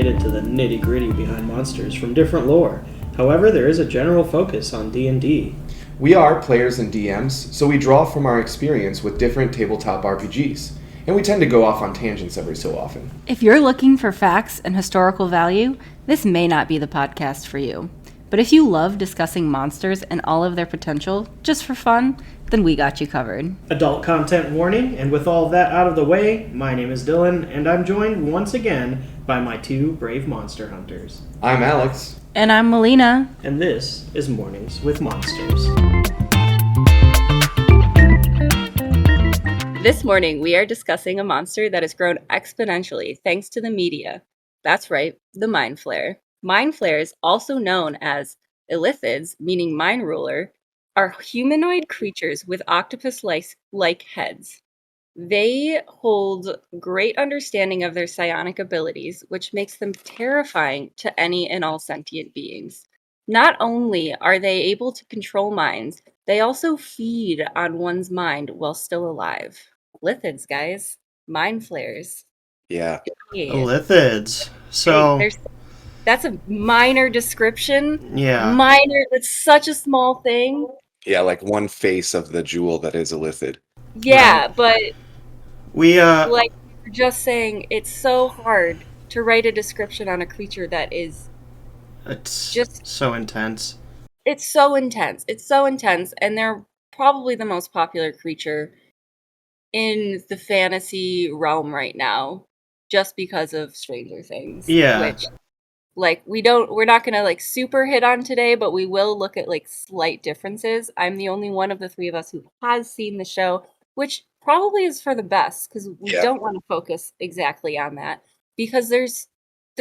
into the nitty-gritty behind monsters from different lore. However, there is a general focus on D&D. We are players and DMs, so we draw from our experience with different tabletop RPGs, and we tend to go off on tangents every so often. If you're looking for facts and historical value, this may not be the podcast for you. But if you love discussing monsters and all of their potential, just for fun, then we got you covered. Adult content warning, and with all that out of the way, my name is Dylan, and I'm joined once again by my two brave monster hunters. I'm Alex. And I'm Melina. And this is Mornings with Monsters. This morning, we are discussing a monster that has grown exponentially thanks to the media. That's right, the Mind Flayer. Mind Flayers, also known as illithids, meaning mind ruler, are humanoid creatures with octopus-like heads. They hold great understanding of their psionic abilities, which makes them terrifying to any and all sentient beings. Not only are they able to control minds, they also feed on one's mind while still alive. Lithids, guys. Mind flayers. Yeah. Illithids. So... That's a minor description. Yeah. Minor, that's such a small thing. Yeah, like one face of the jewel that is a lithid. Yeah, but... Like, we're just saying, it's so hard to write a description on a creature that is... It's just so intense. It's so intense. It's so intense, and they're probably the most popular creature in the fantasy realm right now, just because of Stranger Things. Yeah. Which, we're not gonna, super hit on today, but we will look at, slight differences. I'm the only one of the three of us who has seen the show, which probably is for the best, because we don't want to focus exactly on that, because there's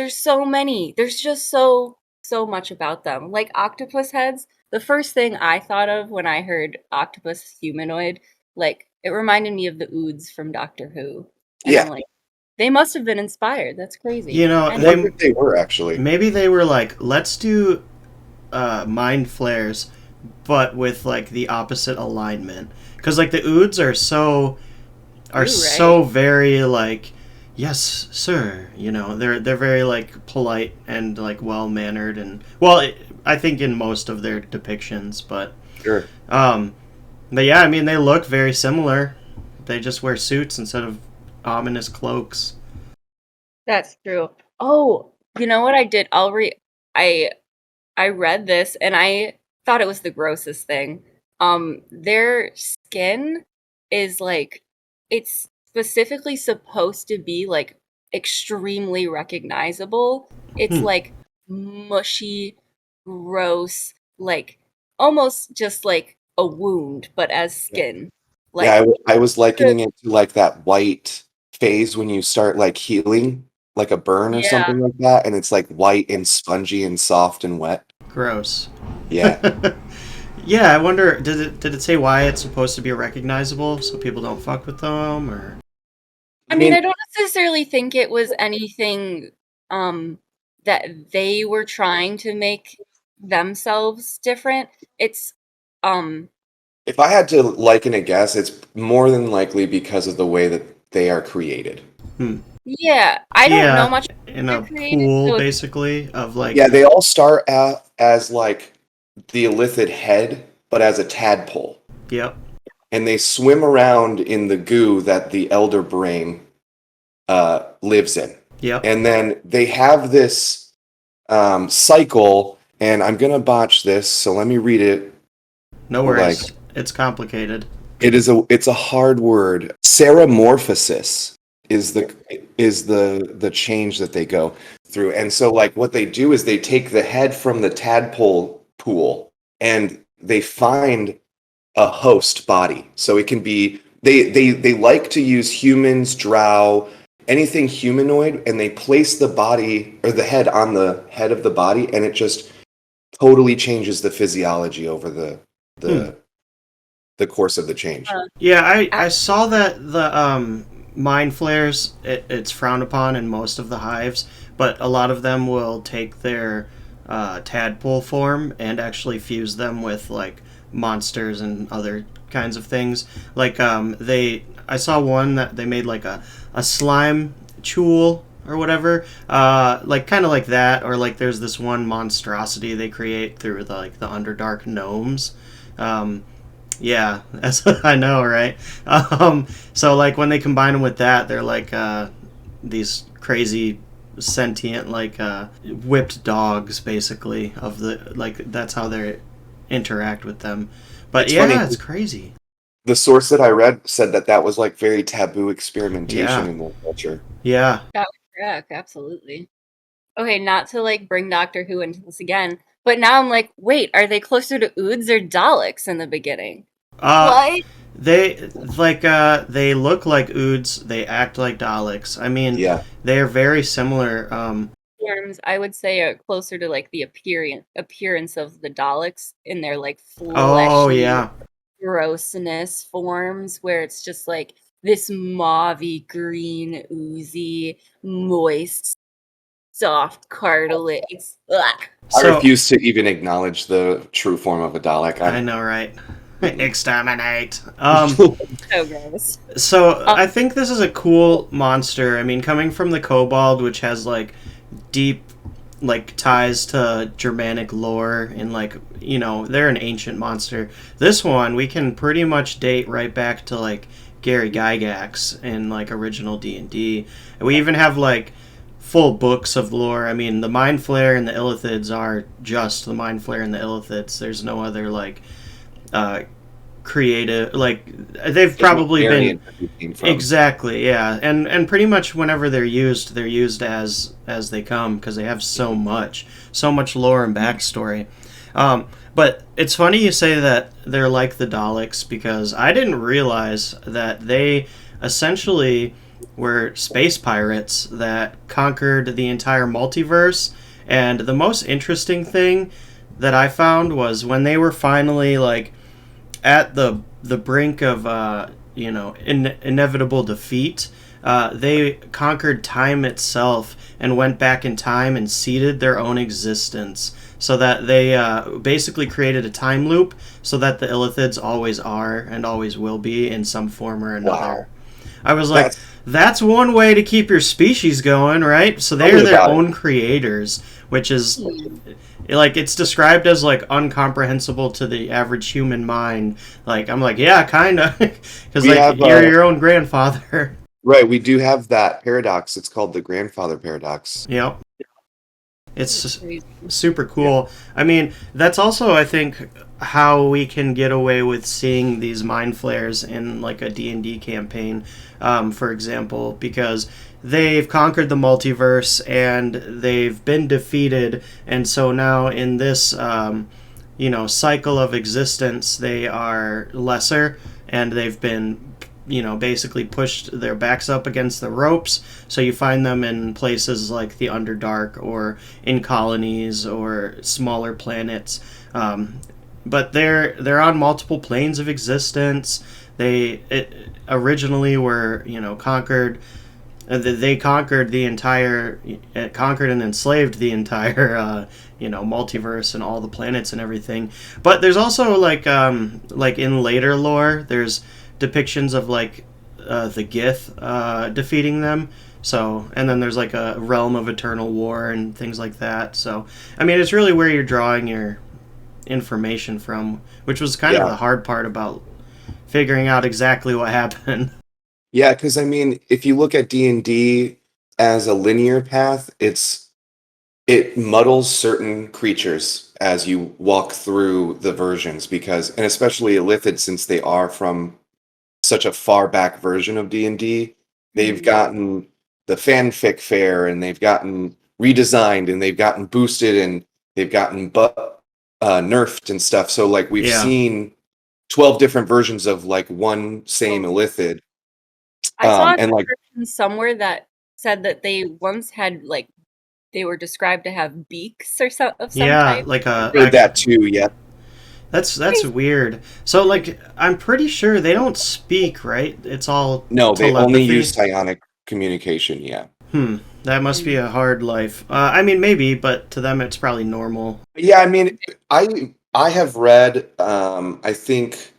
so many. There's just so much about them. Like octopus heads, the first thing I thought of when I heard octopus humanoid, it reminded me of the Oods from Doctor Who. And Yeah. I'm like, they must have been inspired. That's crazy. You know, I wonder if they were, actually. Maybe they were like, let's do mind flares, but with, the opposite alignment. Because, the Oods are so very, yes, sir. You know, they're very, polite and, well-mannered. And, well, I think in most of their depictions, but... Sure. But yeah, I mean, they look very similar. They just wear suits instead of ominous cloaks. That's true. Oh, you know what I did? I read this and I thought it was the grossest thing. Their skin is it's specifically supposed to be extremely recognizable. It's mushy, gross, almost just a wound, but as skin. I was likening it to that white phase when you start healing, like a burn or something like that, and it's white and spongy and soft and wet. Gross. Yeah. Yeah, I wonder, did it say why it's supposed to be recognizable so people don't fuck with them, or? I mean, I don't necessarily think it was anything that they were trying to make themselves different. It's if I had to liken a guess, it's more than likely because of the way that they are created. Yeah, I don't know much in a pool, basically, of Yeah, they all start out as the illithid head, but as a tadpole. Yep. And they swim around in the goo that the elder brain lives in. Yep. And then they have this cycle, and I'm gonna botch this, so let me read it. No worries. It's complicated. It's a hard word. Ceramorphosis is the change that they go through. And so what they do is they take the head from the tadpole pool and they find a host body. So it can be they like to use humans, drow, anything humanoid, and they place the body or the head on the head of the body, and it just totally changes the physiology over the course of the change. Yeah, I saw that the mind flares, it's frowned upon in most of the hives, but a lot of them will take their tadpole form and actually fuse them with monsters and other kinds of things. I saw one that they made a slime chool or whatever, like kind of like that, or like there's this one monstrosity they create through the Underdark gnomes. Um, yeah, that's I know, right? So like when they combine them with that, they're like these crazy sentient like whipped dogs basically of the like that's how they interact with them. But It's funny. yeah, it's crazy. The source that I read said that that was like very taboo experimentation Yeah. in their culture. Yeah. That was correct, absolutely. Okay, not to like bring Doctor Who into this again, but now I'm like, wait, are they closer to Oods or Daleks in the beginning? Uh What? they they look like Oods, they act like Daleks. I mean, Yeah. they are very similar. Forms, I would say, are closer to like the appearance of the Daleks in their like Oh fleshy yeah. grossness forms, where it's just like this mauvey green, oozy, moist, soft cartilage. Ugh. I So refuse to even acknowledge the true form of a Dalek. I know, right? Exterminate. So gross. So Um, I think this is a cool monster. I mean, coming from the Kobold, which has like deep like ties to Germanic lore and like they're an ancient monster. This one we can pretty much date right back to like Gary Gygax in like original D&D. And we even have like full books of lore. I mean, the Mind Flayer and the Illithids are just the Mind Flayer and the Illithids. There's no other like uh, creative like they've There's no probably been variant that we came from. exactly, yeah, and pretty much whenever they're used as they come because they have so much lore and backstory. But it's funny you say that they're like the Daleks because I didn't realize that they essentially were space pirates that conquered the entire multiverse. And the most interesting thing that I found was when they were finally like at the brink of inevitable defeat. They conquered time itself and went back in time and seeded their own existence, so that they basically created a time loop, so that the Illithids always are and always will be in some form or Wow. another. I was like, That's that's one way to keep your species going, right? So tell they're me their about it. own creators, which is like it's described as like incomprehensible to the average human mind. Like I'm like, yeah, kind of, because We like have you're your own grandfather. right, we do have that paradox. It's called the grandfather paradox. Yep, it's crazy. super Yeah. cool. I mean, that's also I think how we can get away with seeing these mind flares in like a D&D campaign, for example, because they've conquered the multiverse and they've been defeated, and so now in this cycle of existence they are lesser and they've been basically pushed their backs up against the ropes. So you find them in places like the Underdark or in colonies or smaller planets. But they're on multiple planes of existence. Originally were conquered. They conquered the entire, conquered and enslaved the entire, multiverse and all the planets and everything. But there's also like in later lore, there's depictions of like the Gith defeating them. So, and then there's like a realm of eternal war and things like that. So, I mean, it's really where you're drawing your information from, which was kind of Yeah. the hard part about figuring out exactly what happened. Yeah, because I mean, if you look at D&D as a linear path, it muddles certain creatures as you walk through the versions because, and especially Illithid, since they are from such a far back version of D&D, they've gotten the fanfic fair and they've gotten redesigned and they've gotten boosted and they've gotten nerfed and stuff. So like we've Yeah. seen 12 different versions of like one same Illithid. I saw a And like description somewhere that said that they once had like they were described to have beaks or of some Yeah, type. like a heard that too, yeah. that's weird. So like I'm pretty sure they don't speak, right? It's all No, they only use telepathy. psionic communication, yeah. That must be a hard life. I mean maybe, but to them it's probably normal. Yeah, I mean, I have read I think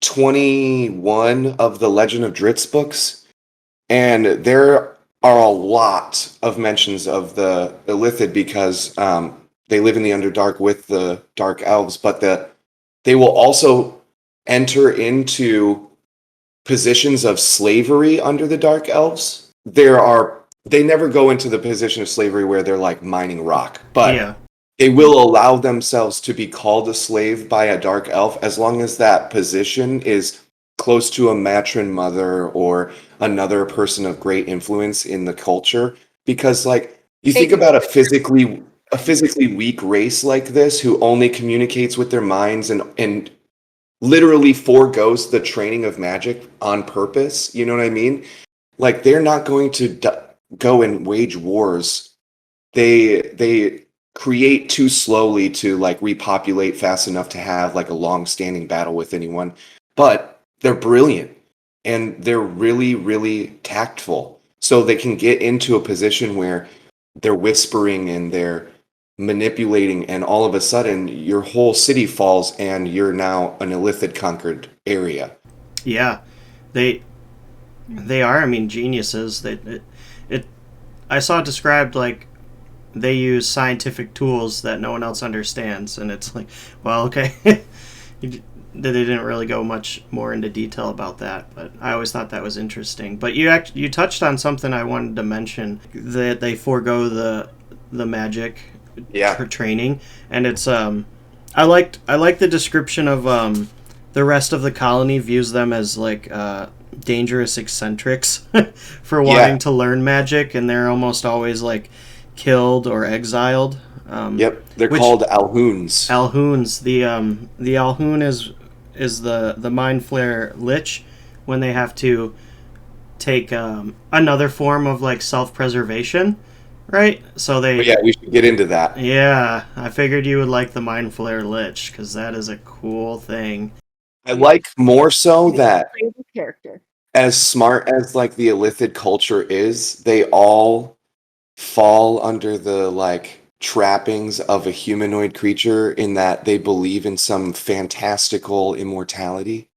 21 of the Legend of Dritz books, and there are a lot of mentions of the Illithid because they live in the Underdark with the Dark Elves, but they will also enter into positions of slavery under the Dark Elves. They never go into the position of slavery where they're like mining rock, but they will allow themselves to be called a slave by a Dark Elf as long as that position is close to a matron mother or another person of great influence in the culture. Because like you think about a physically weak race like this who only communicates with their minds and literally foregoes the training of magic on purpose. You know what I mean? Like they're not going to go and wage wars. They create too slowly to like repopulate fast enough to have like a long-standing battle with anyone. But they're brilliant and they're really, really tactful. So they can get into a position where they're whispering and they're manipulating, and all of a sudden your whole city falls and you're now an Illithid conquered area. Yeah, they are. I mean, geniuses. I saw it described like they use scientific tools that no one else understands, and it's like, well, okay. They didn't really go much more into detail about that, but I always thought that was interesting. But you touched on something I wanted to mention, that they forego the magic training, and it's I liked the description of the rest of the colony views them as like dangerous eccentrics for wanting to learn magic, and they're almost always like killed or exiled. They're called Alhoons. Alhoons. The Alhoon is the Mind Flare Lich when they have to take another form of like self-preservation, right? So they we should get into that. Yeah, I figured you would like the Mind Flare Lich because that is a cool thing. I like more so that character. as smart as like the Illithid culture is, they all fall under the like trappings of a humanoid creature in that they believe in some fantastical immortality.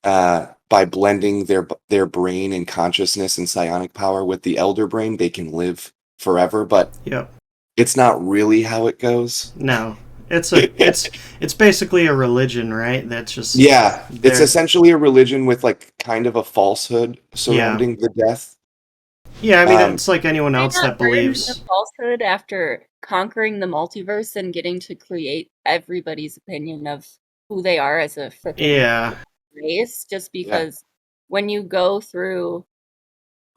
By blending their brain and consciousness and psionic power with the elder brain, they can live forever, but it's not really how it goes. No. It's basically a religion, right? That's just it's essentially a religion with like kind of a falsehood surrounding the death. Yeah, I mean, it's like anyone else that believes the falsehood after conquering the multiverse and getting to create everybody's opinion of who they are as a freaking race. Just because when you go through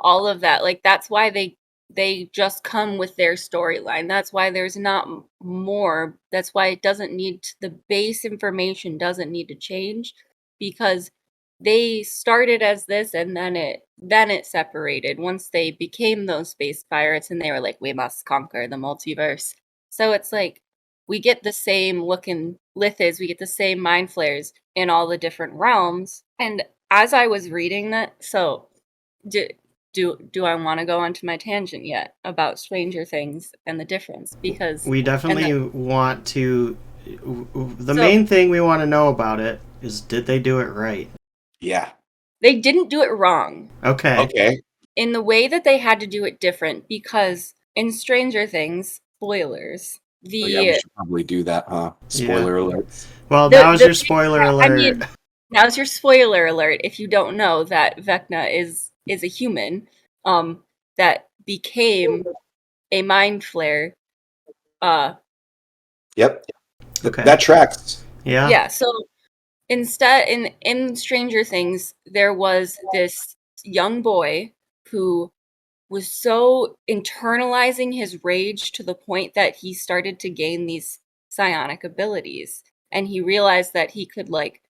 all of that, like that's why they just come with their storyline. That's why there's not more. That's why it doesn't need the base information doesn't need to change, because they started as this and then it separated once they became those space pirates and they were like, we must conquer the multiverse. So it's like we get the same looking lithids, we get the same mind flares in all the different realms. And as I was reading that, so do I want to go onto my tangent yet about Stranger Things and the difference? Because we definitely want to. The main thing we want to know about it is, did they do it right? Yeah. They didn't do it wrong. Okay. In the way that they had to do it different, because in Stranger Things, spoilers. We should probably do that, huh? Spoiler alert. Well, now's your spoiler alert. I mean, now's your spoiler alert if you don't know that Vecna is a human that became a mind flare. Yep. That tracks. Yeah, so instead in Stranger Things there was this young boy who was so internalizing his rage to the point that he started to gain these psionic abilities, and he realized that he could like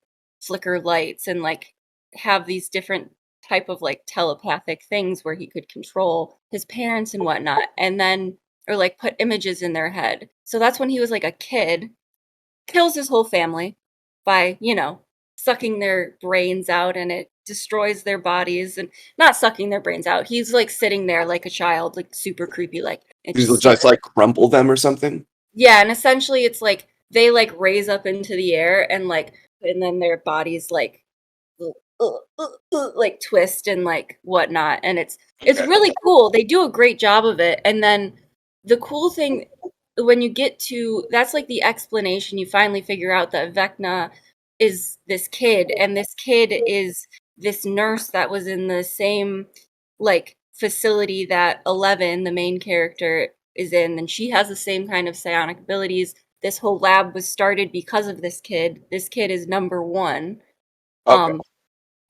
flicker lights and like have these different type of like telepathic things where he could control his parents and whatnot, and then or like put images in their head. So that's when he was like a kid, kills his whole family by, sucking their brains out, and it destroys their bodies. And not sucking their brains out, he's like sitting there like a child, like super creepy, like He's just like crumple them or something. Yeah, and essentially it's like they like raise up into the air and then their bodies like like twist and like whatnot, and it's really cool. They do a great job of it. And then the cool thing when you get to that's like the explanation, you finally figure out that Vecna is this kid, and this kid is this nurse that was in the same like facility that 11, the main character, is in, and she has the same kind of psionic abilities. This whole lab was started because of this kid. This kid is number 1. Okay.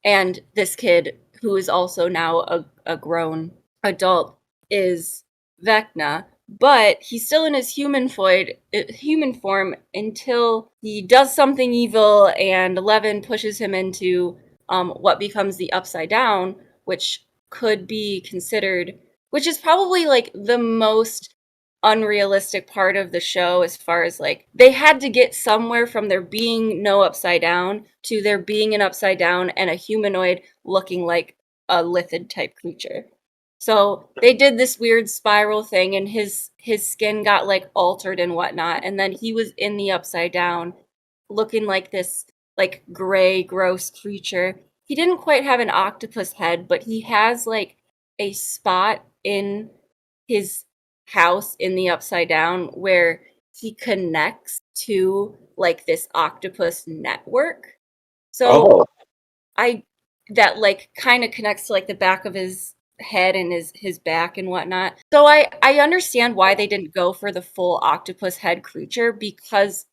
And this kid, who is also now a grown adult, is Vecna, but he's still in his human form until he does something evil, and 11 pushes him into what becomes the Upside Down, which could be considered, which is probably like the most unrealistic part of the show, as far as like they had to get somewhere from there being no Upside Down to there being an Upside Down and a humanoid looking like a lithid type creature. So they did this weird spiral thing, and his skin got like altered and whatnot, and then he was in the Upside Down looking like this like gray gross creature. He didn't quite have an octopus head, but he has like a spot in his house in the Upside Down where he connects to like this octopus network. So Oh, I that like kind of connects to like the back of his head and his back and whatnot. So I understand why they didn't go for the full octopus head creature, because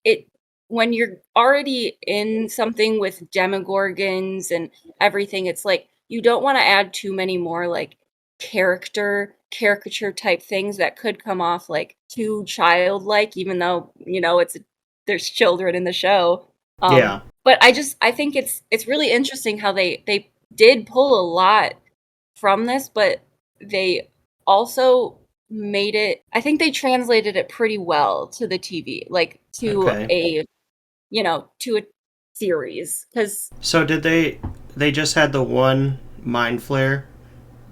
it when you're already in something with demogorgons and everything, it's like you don't want to add too many more like caricature type things that could come off like too childlike, even though there's children in the show. Yeah. But I think it's really interesting how they did pull a lot from this, but they also made it, I think they translated it pretty well to the TV, like to Okay. to a series. Because So did they just had the one mind flare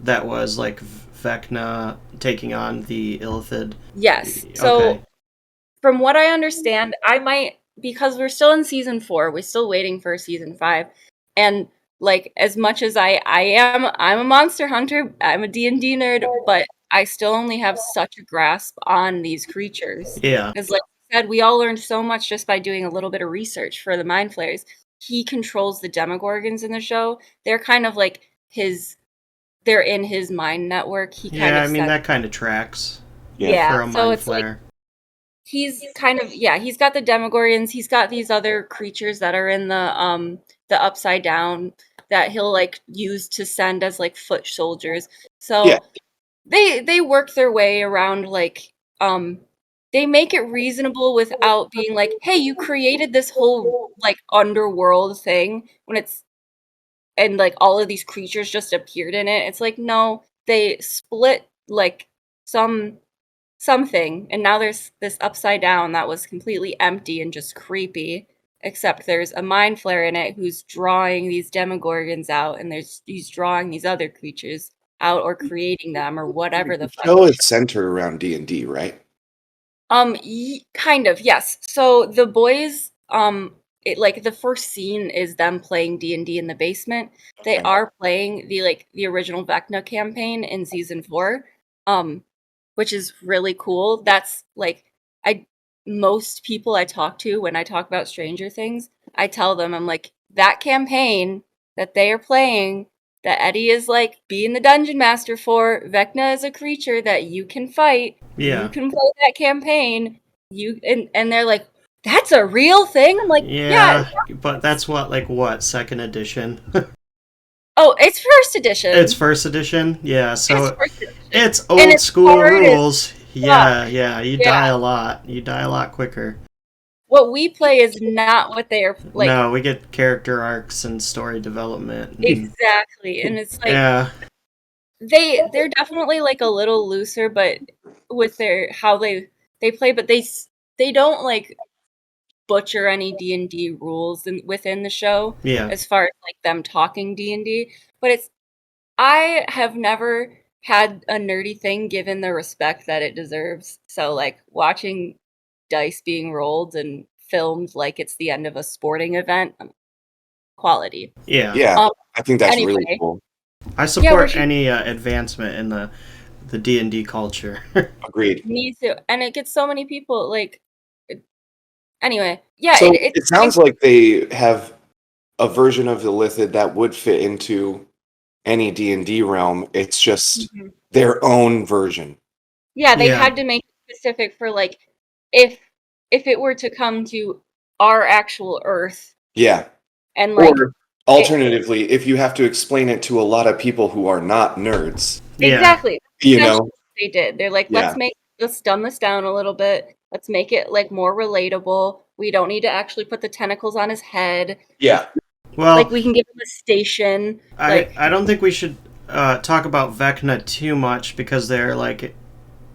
that was like Vecna taking on the Illithid? yes, Okay. so from what I understand, I might, because we're still in season 4, we're still waiting for season 5, and like as much as I'm a monster hunter, I'm a D&D nerd, but I still only have such a grasp on these creatures. Yeah. Because like I said, we all learned so much just by doing a little bit of research for the Mind Flayers. He controls the Demogorgons in the show. They're kind of like they're in his mind network. He kind Yeah, of I mean sets, that kind of tracks yeah. for yeah, a so mind it's like flare. he's kind of, yeah, he's got the Demogorgons, he's got these other creatures that are in the Upside Down that he'll like use to send as like foot soldiers. Yeah. So they work their way around like they make it reasonable without being like, hey, you created this whole like underworld thing when it's and like all of these creatures just appeared in it. It's like, no, they split like some something, and now there's this Upside Down that was completely empty and just creepy, except there's a mind flare in it who's drawing these demogorgons out, and he's drawing these other creatures out or creating them or whatever the The fuck. show is centered around D&D, right? Kind of, yes. So the boys, like the first scene is them playing D&D in the basement. They Okay. are playing the original Vecna campaign in season 4, um, which is really cool. That's like I most people I talk to when I talk about Stranger Things, I tell them I'm like that campaign that they are playing, that Eddie is like being the dungeon master for. Vecna is a creature that you can fight. You Yeah. can play that campaign. And they're like, that's a real thing. I'm like, yeah. Yeah, but that's what second edition? Oh, it's first edition. It's first edition. Yeah, It's so first edition, it's and old it's school hard as rules. fuck. Yeah, you die Yeah, a lot. You die a lot quicker. what we play is not what they are like. No, we get character arcs and story development. And, Exactly, and it's like yeah, they're definitely like a little looser, but with their how they play, but they don't like butcher any D&D rules within the show yeah, as far as like them talking D&D. But it's I have never had a nerdy thing given the respect that it deserves. So like watching dice being rolled and filmed like it's the end of a sporting event, I'm quality. Yeah. Yeah, I think that's really Anyway, cool. I support any advancement in the D&D culture. Agreed. me too. And it gets so many people like. Anyway, yeah, So it sounds like they have a version of the Lithid that would fit into any D&D realm. It's just Mhm. their own version. Yeah, they Yeah. had to make it specific for like if it were to come to our actual Earth Yeah. and like Or alternatively, if you have to explain it to a lot of people who are not nerds, Yeah. exactly. you Essentially know? what they did. They're like, Yeah. let's dumb this down a little bit. Let's make it like more relatable. We don't need to actually put the tentacles on his head. Yeah. Well, Like we can give him a station. I don't think we should talk about Vecna too much because they're like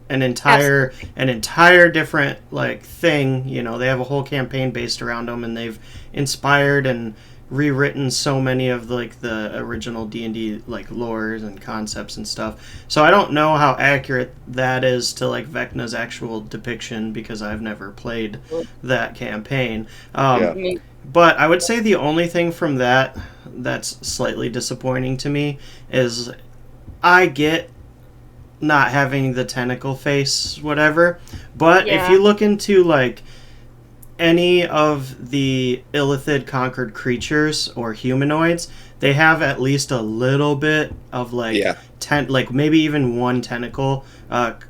an entire different like thing. You know, they have a whole campaign based around them, and they've inspired and rewritten so many of like the original D&D like lores and concepts and stuff. So I don't know how accurate that is to like Vecna's actual depiction because I've never played that campaign. Yeah. But I would say the only thing from that's slightly disappointing to me is I get not having the tentacle face, whatever. But if you look into like any of the Illithid conquered creatures or humanoids, they have at least a little bit of like like maybe even one tentacle.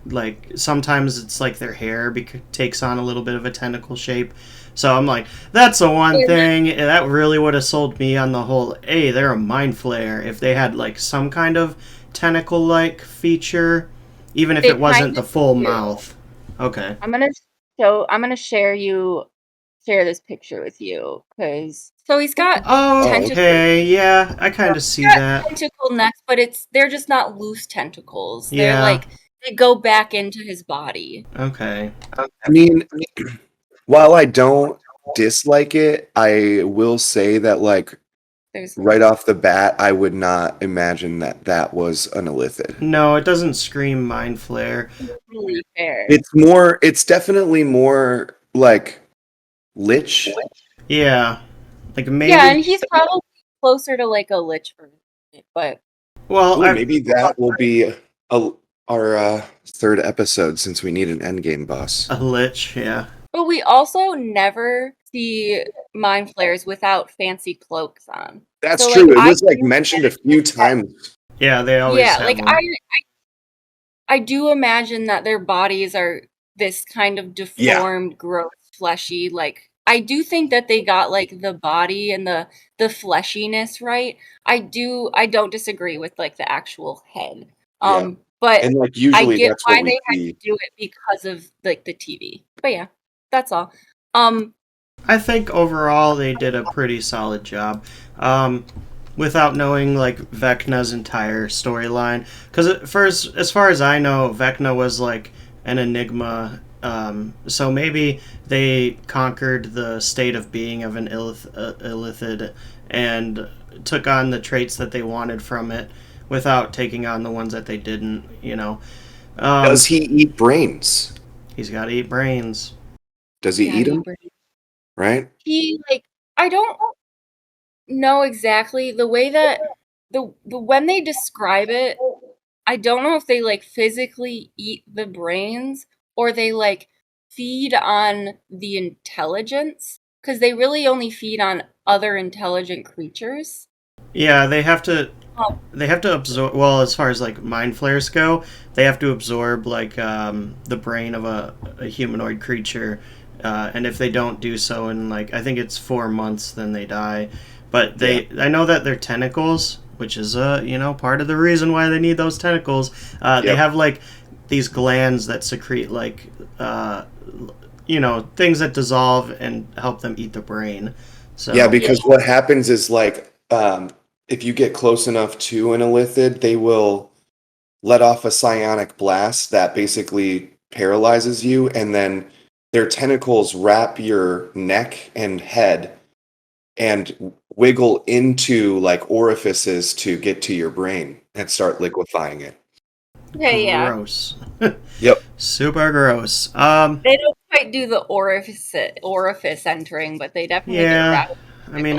Like sometimes it's like their hair takes on a little bit of a tentacle shape. So I'm like, that's the one thing that really would have sold me on the whole. Hey, they're a mind flayer. If they had like some kind of tentacle-like feature, even if it wasn't the full mouth. Okay. I'm gonna share this picture with you because so he's got okay, yeah, I kind of see that. tentacle necks, but they're just not loose tentacles. Yeah. They're like they go back into his body. Okay. I mean, while I don't dislike it, I will say that like right off the bat, I would not imagine that was an Illithid. No, it doesn't scream mind flare. Really fair. It's definitely more like lich. Yeah. Like maybe. Yeah, and he's probably closer to like a lich version, but well, maybe that will be our third episode since we need an endgame boss. A lich, yeah. But we also never see mind flayers without fancy cloaks on. That's so, true. Like, it was like mentioned a few times. Yeah, they always have like them. I do imagine that their bodies are this kind of deformed, gross, fleshy. Like I do think that they got like the body and the fleshiness right. I don't disagree with like the actual head. But and like usually I get that's why what they had to do it because of like the TV. But yeah, that's all. I think overall they did a pretty solid job. Without knowing like Vecna's entire storyline, because as far as I know, Vecna was like an enigma. So maybe they conquered the state of being of an Illithid and took on the traits that they wanted from it without taking on the ones that they didn't. You know. Does he eat brains? He's got to eat brains. Does he eat them? Right. He like I don't know exactly the way that the when they describe it, I don't know if they like physically eat the brains or they like feed on the intelligence because they really only feed on other intelligent creatures. Yeah, they have to absorb. Well, as far as like mind flayers go, they have to absorb like the brain of a humanoid creature, and if they don't do so in like I think it's 4 months, then they die. But I know that their tentacles, which is part of the reason why they need those tentacles. They have like these glands that secrete like things that dissolve and help them eat the brain. So yeah, because what happens is like if you get close enough to an Illithid, they will let off a psionic blast that basically paralyzes you, and then their tentacles wrap your neck and head and wiggle into like orifices to get to your brain and start liquefying it. Okay, gross. Yep. Super gross. They don't quite do the orifice entering, but they definitely get wrapped. I mean,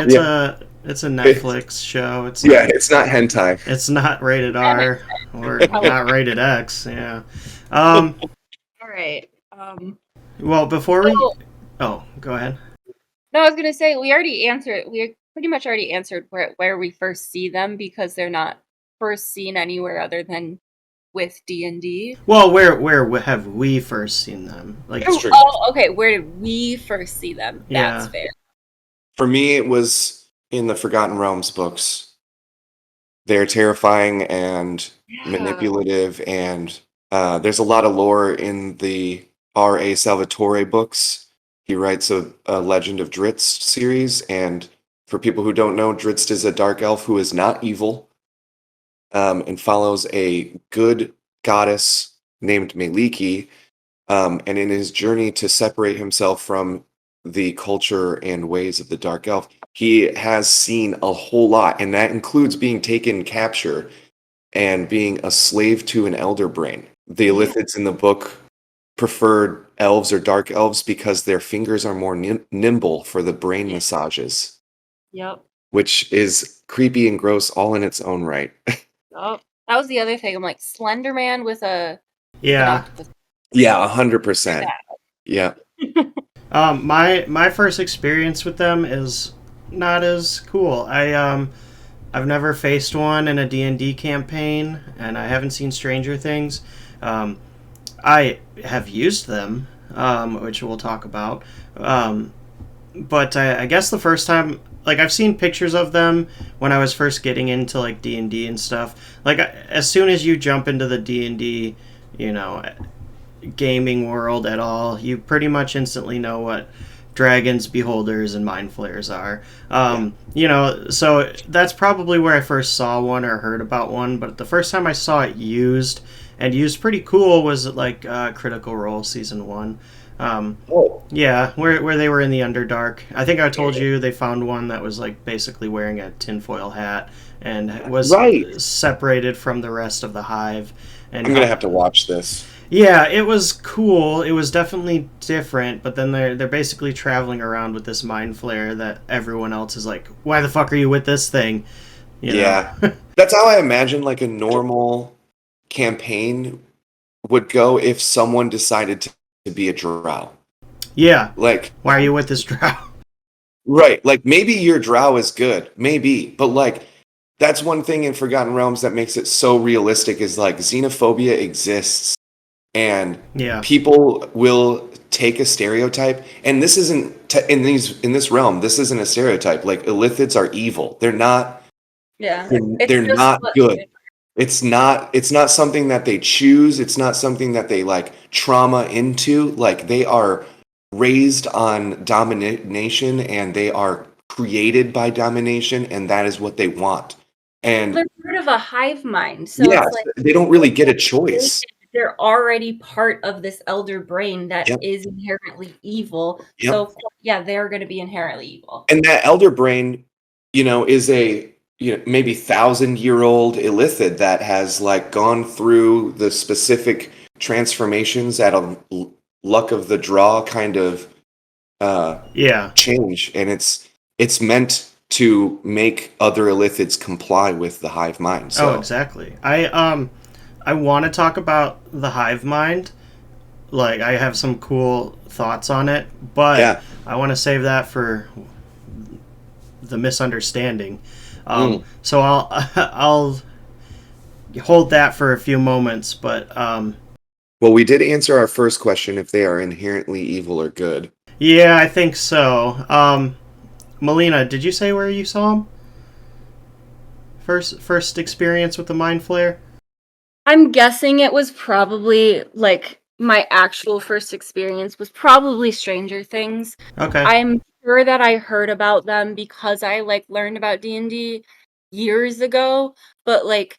It's a Netflix show. It's it's not hentai. It's not rated R or not rated X. Yeah. All right. Well, before we. So, Oh, go ahead. no, I was gonna say we already answered. We pretty much already answered where we first see them because they're not first seen anywhere other than with D&D. Well, where have we first seen them? Like, oh, okay. Where did we first see them? That's Yeah. fair. For me, it was in the Forgotten Realms books. They're terrifying and manipulative, and there's a lot of lore in the R.A. Salvatore books. He writes a Legend of Drizzt series, and for people who don't know, Drizzt is a dark elf who is not evil, and follows a good goddess named Meliki, and in his journey to separate himself from the culture and ways of the dark elf, he has seen a whole lot, and that includes being taken capture and being a slave to an elder brain. The Illithids in the book preferred elves or dark elves because their fingers are more nimble for the brain massages. Yep. Which is creepy and gross all in its own right. Yep. That was the other thing. I'm like, Slender Man with a Yeah. Yeah, 100%. Yeah. My first experience with them is not as cool. I've never faced one in a D&D campaign, and I haven't seen Stranger Things. I have used them, which we'll talk about. But I guess the first time, like, I've seen pictures of them when I was first getting into like D&D and stuff. Like, as soon as you jump into the D&D, gaming world at all, you pretty much instantly know what dragons, beholders, and mind flayers are. So that's probably where I first saw one or heard about one. But the first time I saw it used, and used pretty cool, was like Critical Role Season 1. Yeah, where they were in the Underdark. I think I told you they found one that was like basically wearing a tinfoil hat and was separated from the rest of the hive. And I'm gonna have to watch this. Yeah, it was cool. It was definitely different, but then they're basically traveling around with this mind flare that everyone else is like, why the fuck are you with this thing? Yeah. That's how I imagine like a normal campaign would go if someone decided to be a drow. Yeah. Like, why are you with this drow? Right. Like, maybe your drow is good. Maybe. But like, that's one thing in Forgotten Realms that makes it so realistic is like xenophobia exists. And people will take a stereotype, and this isn't in this realm. This isn't a stereotype. Like, Illithids are evil. They're not. Yeah, they're not good. It's not something that they choose. It's not something that they like trauma into. Like, they are raised on domination, and they are created by domination, and that is what they want. And they're part of a hive mind, so yeah, it's like they don't really get a choice. They're already part of this elder brain that is inherently evil. Yep. So yeah, they're going to be inherently evil. And that elder brain, is a maybe 1,000-year-old illithid that has like gone through the specific transformations at a luck of the draw kind of change, and it's meant to make other illithids comply with the hive mind. So. Oh, exactly. I want to talk about the hive mind. Like, I have some cool thoughts on it, but I want to save that for the misunderstanding. So I'll hold that for a few moments. But well, we did answer our first question if they are inherently evil or good. Yeah, I think so. Melina, did you say where you saw him? First experience with the mind flare? I'm guessing it was probably like my actual first experience was probably Stranger Things. Okay. I'm sure that I heard about them because I like learned about D&D years ago, but like.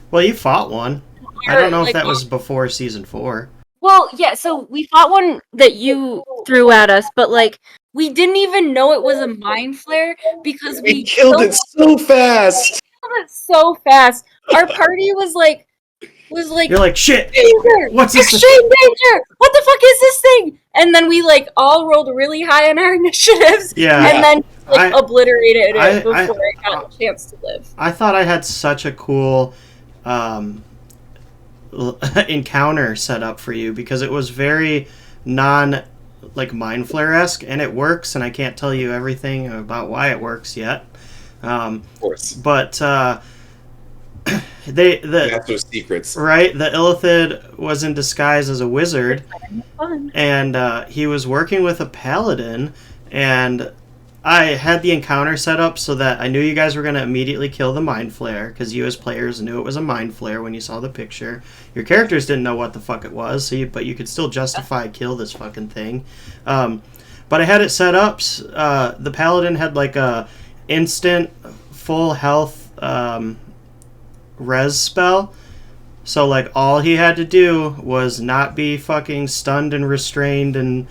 Well, you fought one. I don't know if that was before season 4. Well, yeah. So we fought one that you threw at us, but like we didn't even know it was a mind flare because we killed it so fast. We killed it so fast. Our party was like. You're like, shit, danger! What's this? Extreme danger! What the fuck is this thing? And then we like all rolled really high on our initiatives. Yeah. And then like obliterated it before I, it got a chance to live. I thought I had such a cool encounter set up for you because it was very like Mind Flare-esque, and it works, and I can't tell you everything about why it works yet. Of course. But That's those secrets. Right? The Illithid was in disguise as a wizard, and he was working with a paladin, and I had the encounter set up so that I knew you guys were going to immediately kill the Mind Flare, because you as players knew it was a Mind Flare when you saw the picture. Your characters didn't know what the fuck it was, but you could still justify kill this fucking thing. But I had it set up, the paladin had like a instant full health res spell. So, like, all he had to do was not be fucking stunned and restrained and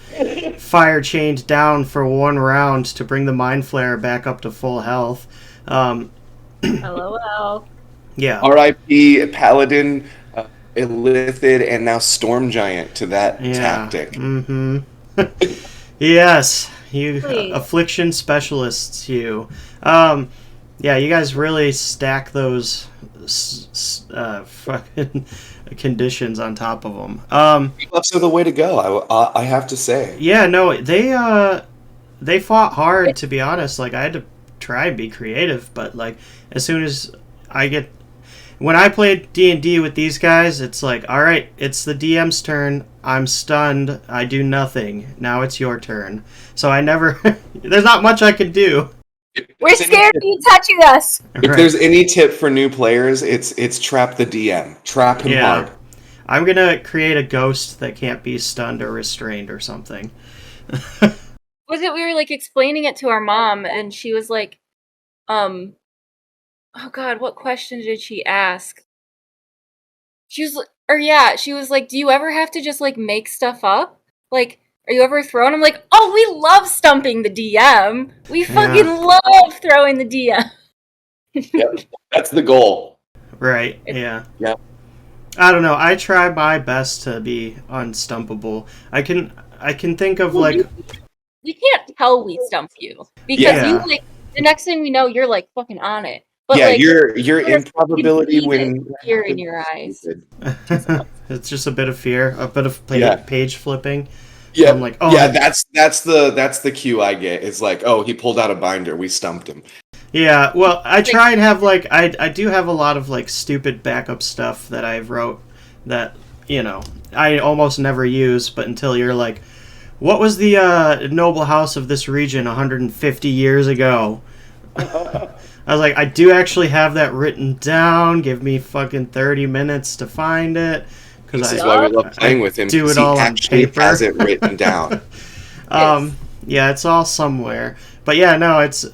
fire chained down for one round to bring the Mind Flare back up to full health. LOL. Yeah. R.I.P. Paladin, Illithid, and now Storm Giant to that tactic. Mm-hmm. Yes. You Please. affliction specialists, you. Yeah, you guys really stack those fucking conditions on top of them. Buffs are the way to go. I have to say. Yeah, no, they fought hard, to be honest. Like, I had to try and be creative, but like as soon as when I played D&D with these guys, it's like, all right, it's the DM's turn. I'm stunned. I do nothing. Now it's your turn. So I never. There's not much I can do. We're scared of you touching us. If there's any tip for new players, it's trap the DM. Trap him hard. I'm gonna create a ghost that can't be stunned or restrained or something. Was it we were like explaining it to our mom, and she was like, oh god, what question did she ask? She was like, do you ever have to just like make stuff up? Like, are you ever thrown? I'm like, oh, we love stumping the DM. We fucking love throwing the DM. Yep, that's the goal. Right, yeah. Yeah. I don't know. I try my best to be unstumpable. I can think of like... We can't tell we stump you. Because you like, the next thing we know, you're like fucking on it. But yeah, like, your improbability when... Fear in your eyes. It's just a bit of fear, a bit of page flipping. Yeah, I'm like, oh, yeah, that's the cue I get. It's like, oh, he pulled out a binder, we stumped him. Yeah, well, I try and have like I do have a lot of like stupid backup stuff that I wrote that, you know, I almost never use, but until you're like, what was the noble house of this region 150 years ago? I was like, I do actually have that written down. Give me fucking 30 minutes to find it. This is why we love playing with him. Do it all on paper. Has it written down. Yeah, it's all somewhere. But yeah, no, it's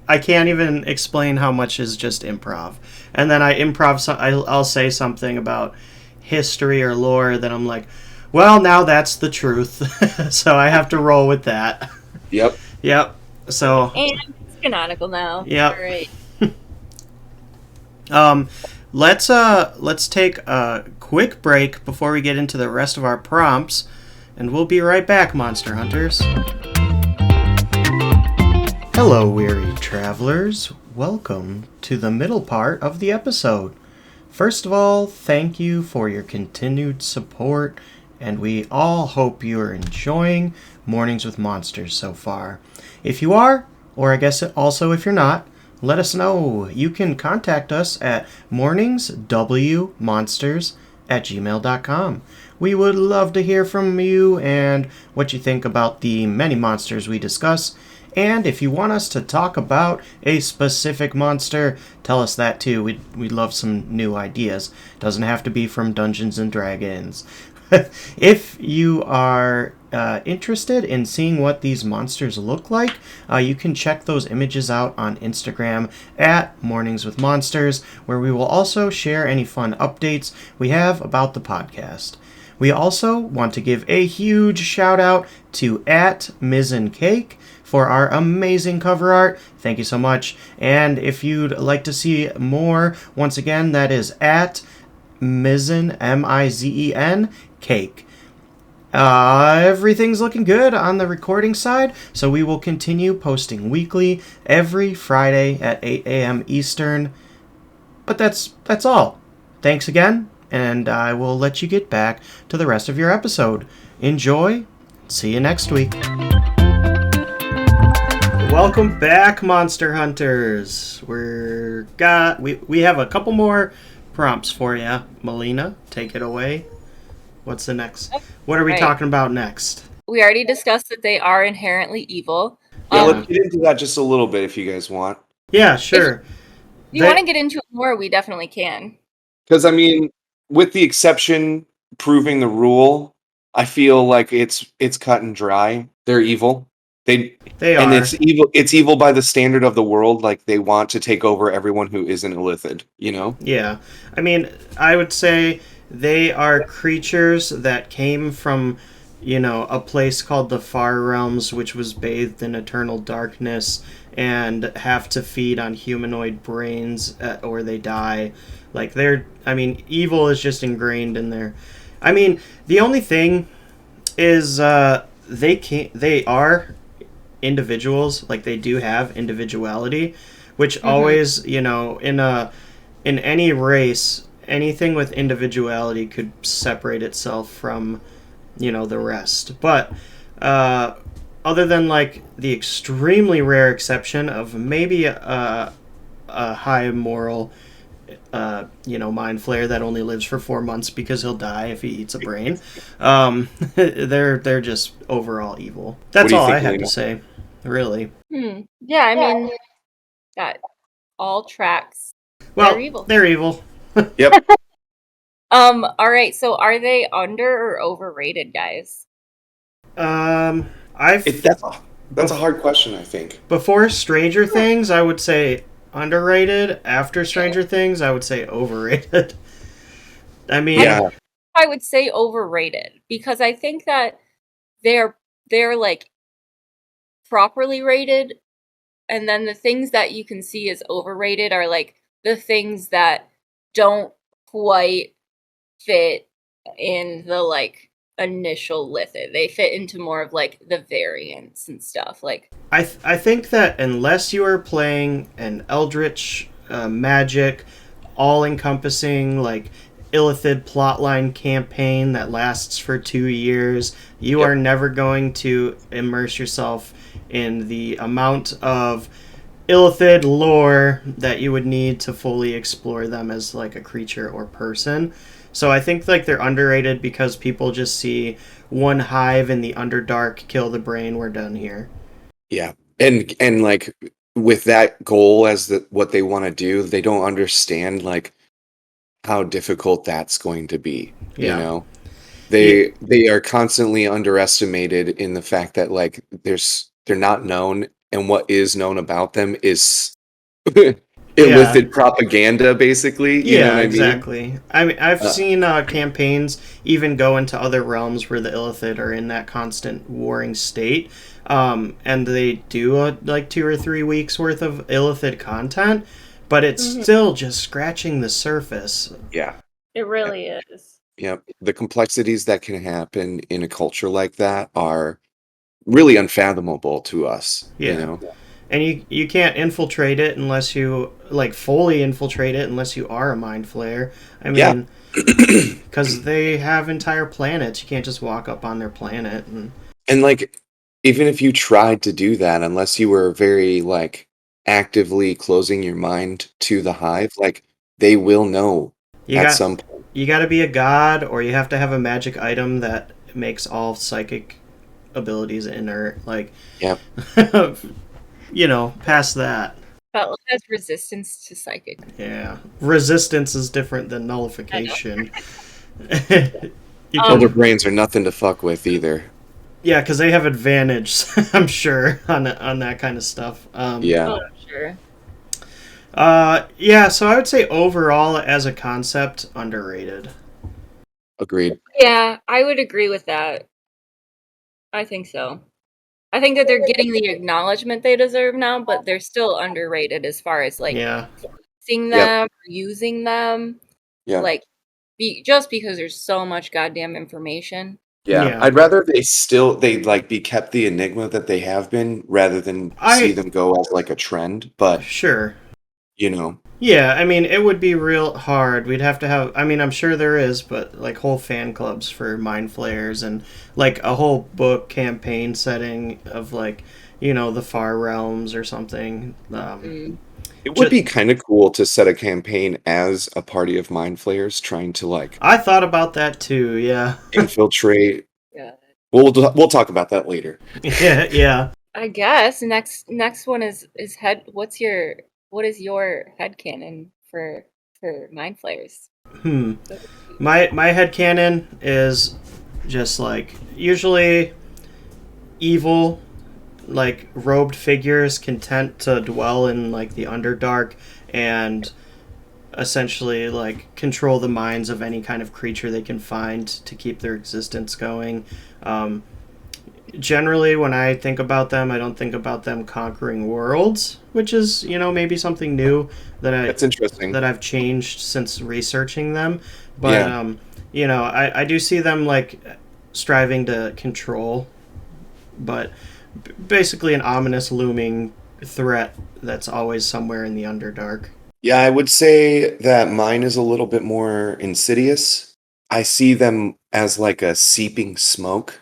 I can't even explain how much is just improv. And then I'll say something about history or lore that I'm like, well, now that's the truth. So I have to roll with that. Yep. So and it's canonical now. Yep. All right. Let's take a quick break before we get into the rest of our prompts, and we'll be right back, Monster Hunters. Hello, weary travelers. Welcome to the middle part of the episode. First of all, thank you for your continued support, and we all hope you are enjoying Mornings with Monsters so far. If you are, or I guess also if you're not, let us know. You can contact us at morningswmonsters@gmail.com. We would love to hear from you and what you think about the many monsters we discuss. And if you want us to talk about a specific monster, tell us that too. We'd love some new ideas. Doesn't have to be from Dungeons and Dragons. If you are interested in seeing what these monsters look like, you can check those images out on Instagram at Mornings with Monsters, where we will also share any fun updates we have about the podcast. We also want to give a huge shout out to at @MizenCake for our amazing cover art. Thank you so much. And if you'd like to see more, once again, that is at Mizen, Mizen, Cake. Everything's looking good on the recording side, so we will continue posting weekly every Friday at 8 a.m. Eastern. But that's all. Thanks again, and I will let you get back to the rest of your episode. Enjoy. See you next week. Welcome back, Monster Hunters. We have a couple more prompts for you. Melina, take it away. What's the next? What are we talking about next? We already discussed that they are inherently evil. Yeah, let's get into that just a little bit if you guys want. Yeah, sure. If you want to get into it more, we definitely can. Because, I mean, with the exception proving the rule, I feel like it's cut and dry. They're evil. They are. And it's evil by the standard of the world. Like, they want to take over everyone who isn't illithid, you know? Yeah. I mean, I would say they are creatures that came from, a place called the Far Realms, which was bathed in eternal darkness and have to feed on humanoid brains or they die. Like, evil is just ingrained in there. I mean, the only thing is they are individuals. Like, they do have individuality, which always, in any race, anything with individuality could separate itself from, the rest. But other than like the extremely rare exception of maybe a high moral, mind flayer that only lives for 4 months because he'll die if he eats a brain, they're just overall evil. That's all I have to say, really. Yeah, I mean, that all tracks. Well, they're evil. They're evil. Yep. All right. So, are they under or overrated, guys? That's a hard question, I think. Before Stranger Things, I would say underrated. After Stranger Things, I would say overrated. I mean, I would say overrated because I think that they're like properly rated, and then the things that you can see as overrated are like the things that don't quite fit in the like initial lithid. They fit into more of like the variants and stuff. Like I think that unless you are playing an eldritch magic, all-encompassing like illithid plotline campaign that lasts for 2 years, you are never going to immerse yourself in the amount of illithid lore that you would need to fully explore them as like a creature or person. So I think like they're underrated because people just see one hive in the Underdark, kill the brain, we're done here. Yeah. And like with that goal as what they want to do, they don't understand like how difficult that's going to be. You know? They are constantly underestimated in the fact that like they're not known, and what is known about them is illicit propaganda, basically. You know what I mean? Exactly. I mean, I've seen campaigns even go into other realms where the illithid are in that constant warring state, and they do like 2 or 3 weeks worth of illithid content, but it's still just scratching the surface. Yeah, it really is. Yeah, the complexities that can happen in a culture like that are really unfathomable to us. You know. And you can't infiltrate it unless you like fully infiltrate it unless you are a mind flayer. I mean, because they have entire planets, you can't just walk up on their planet and like even if you tried to do that, unless you were very like actively closing your mind to the hive, like they will know some point. You got to be a god, or you have to have a magic item that makes all psychic abilities inert. Like, past that. But has resistance to psychic. Yeah. Resistance is different than nullification. Other brains are nothing to fuck with either. Yeah, because they have advantage, I'm sure, on that kind of stuff. Sure. So I would say overall, as a concept, underrated. Agreed. Yeah, I would agree with that. I think so. I think that they're getting the acknowledgement they deserve now, but they're still underrated as far as like seeing them, using them. Yeah. Like, just because there's so much goddamn information. Yeah, Yeah, I'd rather they like be kept the enigma that they have been rather than see I them go as like a trend. But sure. you know, Yeah, I mean, it would be real hard. We'd have to have. I mean, I'm sure there is, but like whole fan clubs for mind flayers and like a whole book campaign setting of like, the far realms or something. Mm. it would Just, be kind of cool to set a campaign as a party of mind flayers trying to like I thought about that too. Yeah, infiltrate. Yeah. We'll talk about that later. yeah, yeah. I guess next one is head. What is your headcanon for mind flayers? Hmm. My headcanon is just like usually evil, like robed figures content to dwell in like the Underdark and essentially like control the minds of any kind of creature they can find to keep their existence going. Um, Generally, when I think about them, I don't think about them conquering worlds, which is maybe something new that That's interesting. I've changed since researching them. But Yeah, I do see them like striving to control, but basically an ominous looming threat that's always somewhere in the Underdark. yeah, I would say that mine is a little bit more insidious. I see them as like a seeping smoke.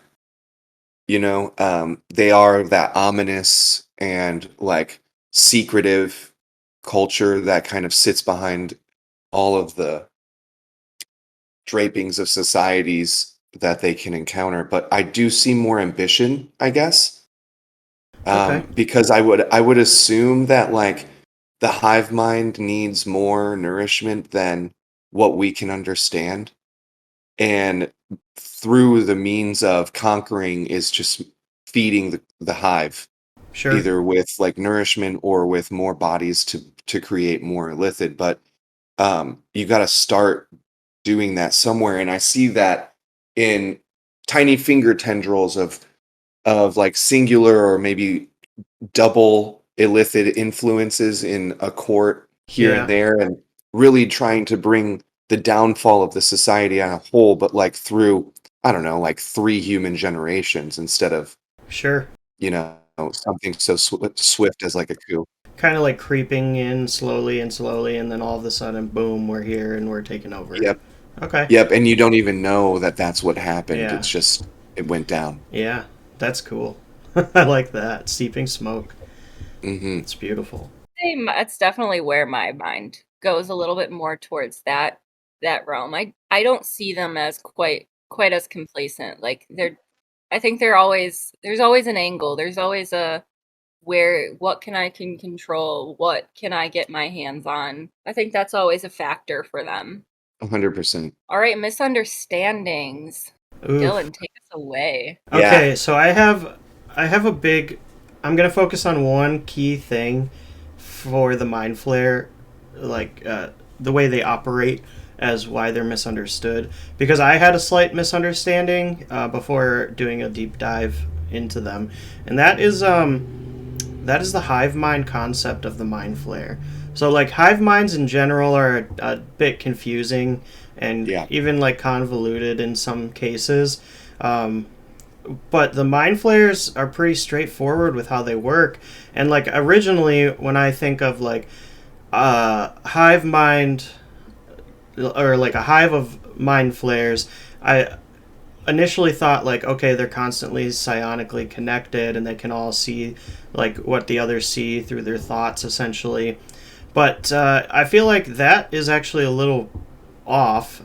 They are that ominous and like secretive culture that kind of sits behind all of the drapings of societies that they can encounter. But I do see more ambition, I guess, Okay, because I would assume that like the hive mind needs more nourishment than what we can understand, and through the means of conquering is just feeding the hive sure, either with like nourishment or with more bodies to create more lithid. But you got to start doing that somewhere, and I see that in tiny finger tendrils of like singular or maybe double illithid influences in a court here and yeah, there, and really trying to bring the downfall of the society on a whole, but like through, I don't know, like three human generations instead of, sure. you know, something so swift as like a coup. Kind of like creeping in slowly and slowly, and then all of a sudden, boom, we're here and we're taking over. Yep. Okay, Yep. And you don't even know that that's what happened. yeah, It's just, it went down. yeah, that's cool. I like that seeping smoke. Hmm. It's beautiful. It's definitely where my mind goes a little bit more towards that realm. I don't see them as quite as complacent. Like I think there's always an angle. There's always a where what can control, what can I get my hands on. I think that's always a factor for them. 100%. All right, misunderstandings. Oof. Dylan, take us away. Yeah. Okay, so I have a big. I'm gonna focus on one key thing for the mind flare, like the way they operate as why they're misunderstood. Because I had a slight misunderstanding before doing a deep dive into them, and that is the hive mind concept of the mind flare. So like hive minds in general are a bit confusing and Yeah. even like convoluted in some cases. Um, but the mind flayers are pretty straightforward with how they work. And like originally, when I think of like hive mind or like a hive of mind flayers, I initially thought like okay they're constantly psionically connected and they can all see like what the others see through their thoughts essentially, but I feel like that is actually a little off.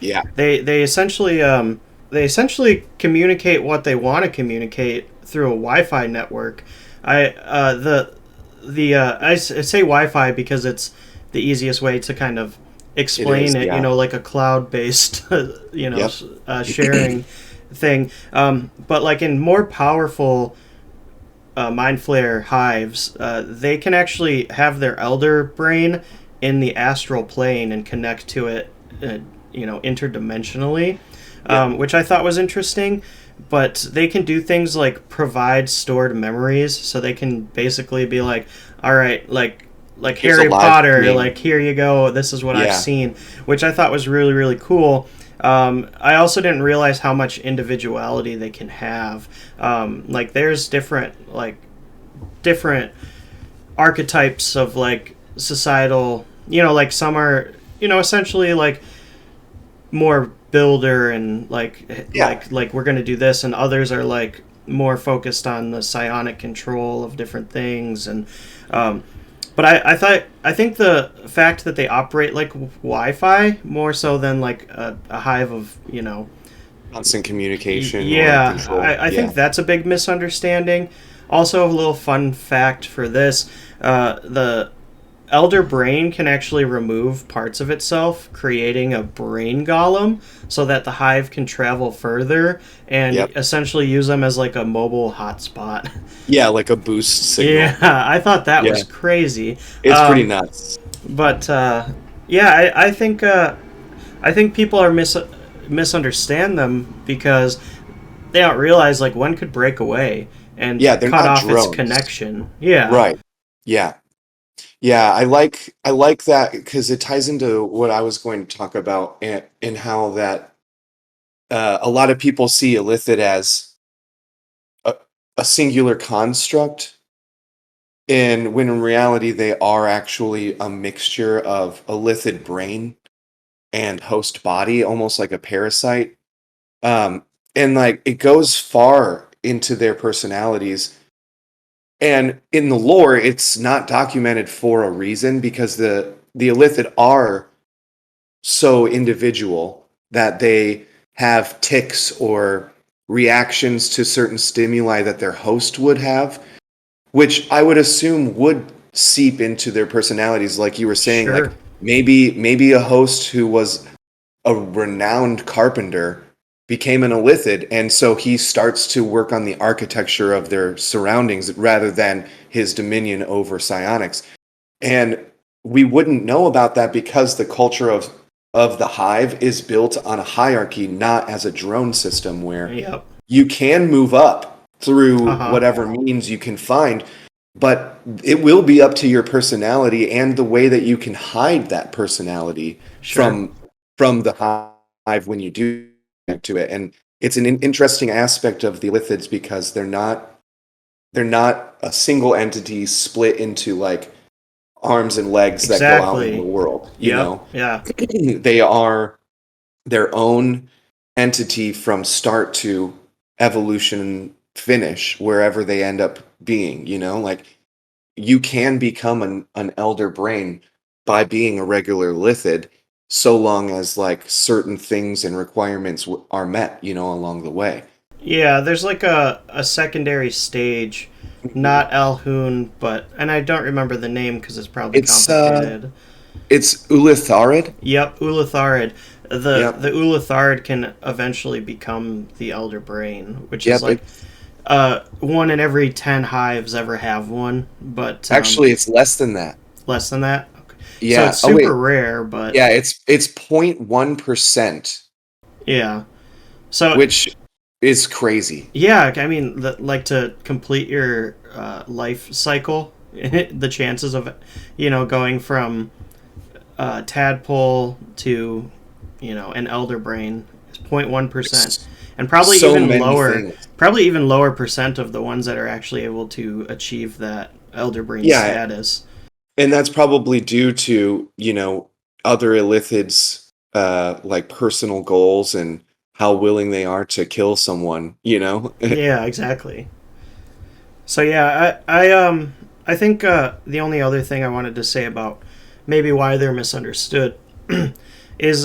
Yeah. They essentially communicate what they want to communicate through a Wi-Fi network. I say Wi-Fi because it's the easiest way to kind of It is. explain it. Yeah. Like a cloud-based, Yep. sharing thing. But like in more powerful mind flare hives, they can actually have their elder brain in the astral plane and connect to it, interdimensionally, Yep. which I thought was interesting. But they can do things like provide stored memories, so they can basically be like, "All right, like Here's a Harry live Potter, stream. like here you go, this is what I've Yeah. seen," which I thought was really really cool. I also didn't realize how much individuality they can have. Like there's different archetypes of like societal, like some are, essentially like more builder and like we're gonna do this, and others are like more focused on the psionic control of different things. And but I think the fact that they operate like Wi-Fi more so than like a hive of Constant communication or yeah, control. I think that's a big misunderstanding. Also, a little fun fact for this: the elder brain can actually remove parts of itself, creating a brain golem, so that the hive can travel further and Yep. essentially use them as like a mobile hotspot. Yeah, like a boost signal. Yeah, I thought that Yeah. was crazy. It's pretty nuts. But yeah, I think people are misunderstand them because they don't realize like one could break away and Yeah, they're cut not off its drones. connection. Yeah, Right. Yeah. Yeah, I like that because it ties into what I was going to talk about, and how that a lot of people see Illithid as a, a singular construct, and when in reality they are actually a mixture of Illithid brain and host body, almost like a parasite. Um, and like it goes far into their personalities. And in the lore, it's not documented for a reason because the Illithid are so individual that they have tics or reactions to certain stimuli that their host would have, which I would assume would seep into their personalities, like you were saying. Like sure. maybe a host who was a renowned carpenter became an Illithid, and so he starts to work on the architecture of their surroundings rather than his dominion over psionics. And we wouldn't know about that because the culture of the hive is built on a hierarchy, not as a drone system where Yep. you can move up through Uh huh. whatever means you can find, but it will be up to your personality and the way that you can hide that personality Sure. from the hive when you do connect to it. And it's an interesting aspect of the lithids because they're not a single entity split into like arms and legs that go out in the Exactly. world, you Yep. know. Yeah. They are their own entity from start to evolution finish, wherever they end up being, you know. Like you can become an elder brain by being a regular lithid, so long as like certain things and requirements are met, you know, along the way. Yeah. There's like a secondary stage, not Alhoun, but and I don't remember the name because it's probably It's complicated. it's Ulitharid. Yep, Ulatharid. The Yep. Ulatharid can eventually become the Elder Brain, which is Yep. like one in every 10 hives ever have one, but Actually, it's less than that. less than that. Okay. So Yeah. it's Oh wait. super rare, but Yeah, it's 0.1%, yeah. So which is crazy. yeah, I mean, like to complete your life cycle, the chances of going from tadpole to an elder brain is 0.1%, It's and probably so even many lower, things. percent of the ones that are actually able to achieve that elder brain Yeah, status. and that's probably due to, you know, other illithids like personal goals and how willing they are to kill someone, you know? Yeah, exactly. So yeah, I think the only other thing I wanted to say about maybe why they're misunderstood is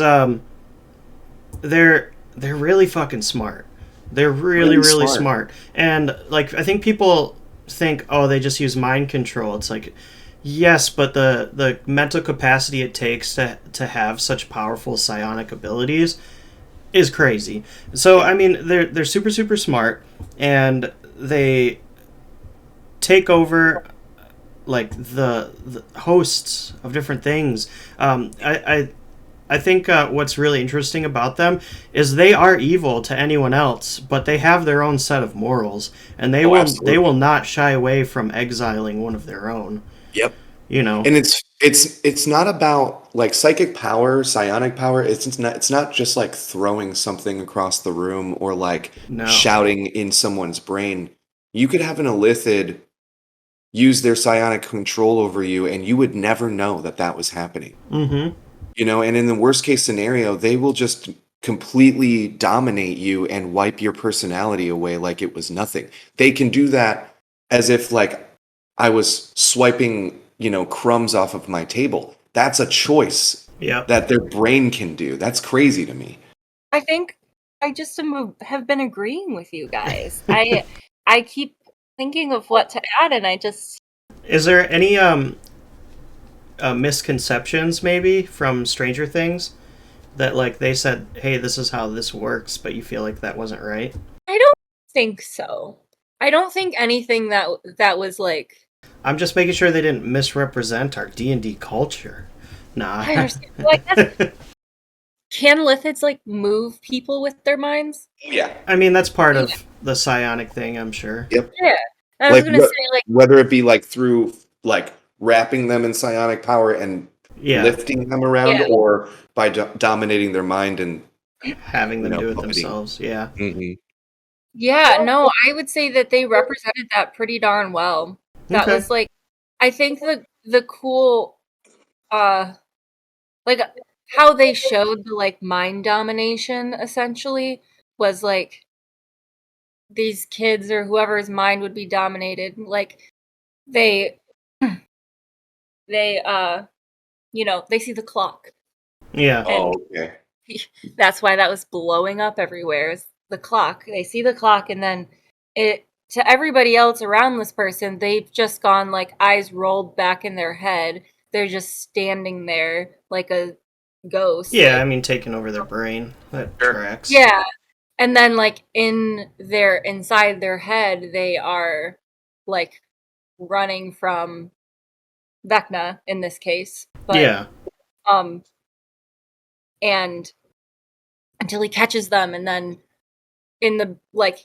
they're really fucking smart. They're really Really really smart. smart. And like I think people think, oh, they just use mind control. It's like, yes, but the mental capacity it takes to have such powerful psionic abilities is crazy. So Yeah. I mean, they're super super smart, and they take over like the hosts of different things. I think what's really interesting about them is they are evil to anyone else, but they have their own set of morals, and Oh, they will absolutely. not shy away from exiling one of their own. Yep. You know. And It's not about like psychic power, psionic power. It's not just like throwing something across the room or like No. shouting in someone's brain. You could have an illithid use their psionic control over you, and you would never know that that was happening. Mm-hmm. And in the worst case scenario, they will just completely dominate you and wipe your personality away like it was nothing. They can do that as if like I was swiping, crumbs off of my table. That's a choice Yep. that their brain can do. That's crazy to me. I think I just have been agreeing with you guys. I keep thinking of what to add, and I just. Is there any misconceptions maybe from Stranger Things that like they said, hey, this is how this works, but you feel like that wasn't right? I don't think so. I don't think anything that was like. I'm just making sure they didn't misrepresent our D&D culture. Nah. I understand. Like, can lithids like move people with their minds? Yeah. I mean, that's part of the psionic thing, I'm sure. Yep. Yeah. I was gonna say like whether it be like through like wrapping them in psionic power and lifting them around, or by dominating their mind and having them do it puppeting themselves. Yeah. Mm-hmm. Yeah, no, I would say that they represented that pretty darn well. That was like, I think the cool, like how they showed the like mind domination essentially was like these kids or whoever's mind would be dominated, like they they they see the clock. Yeah. And okay. that's why that was blowing up everywhere, is the clock. They see the clock, and then it to everybody else around this person, they've just gone like eyes rolled back in their head. They're just standing there like a ghost. Yeah, like, I mean taking over their brain. That tracks. Yeah. And then like inside their head, they are like running from Vecna in this case. But yeah. And until he catches them, and then in the like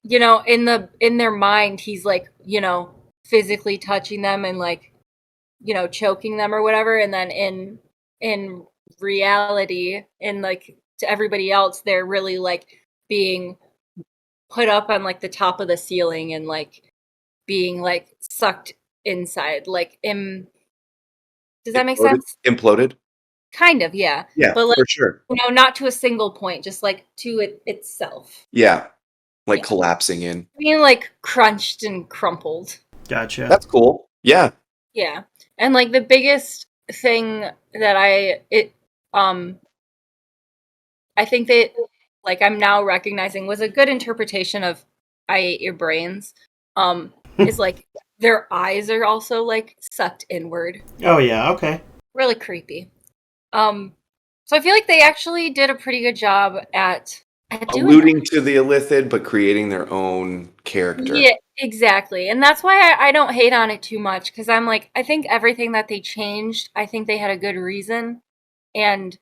in their mind he's like physically touching them and like choking them or whatever, and then in reality, in like to everybody else, they're really like being put up on like the top of the ceiling and like being like sucked inside, like does that make sense? Imploded. Kind of, yeah. Yeah, But like, for sure. not to a single point, just like to itself. Yeah, like collapsing in. I mean, like crunched and crumpled. Gotcha. That's cool. Yeah. Yeah. And like the biggest thing that I think that like I'm now recognizing was a good interpretation of I ate your brains, is like their eyes are also like sucked inward. Oh yeah, okay. Really creepy. So I feel like they actually did a pretty good job at alluding to the illithid, but creating their own character. Yeah, exactly. And that's why I don't hate on it too much, because I'm like, I think everything that they changed, I think they had a good reason. And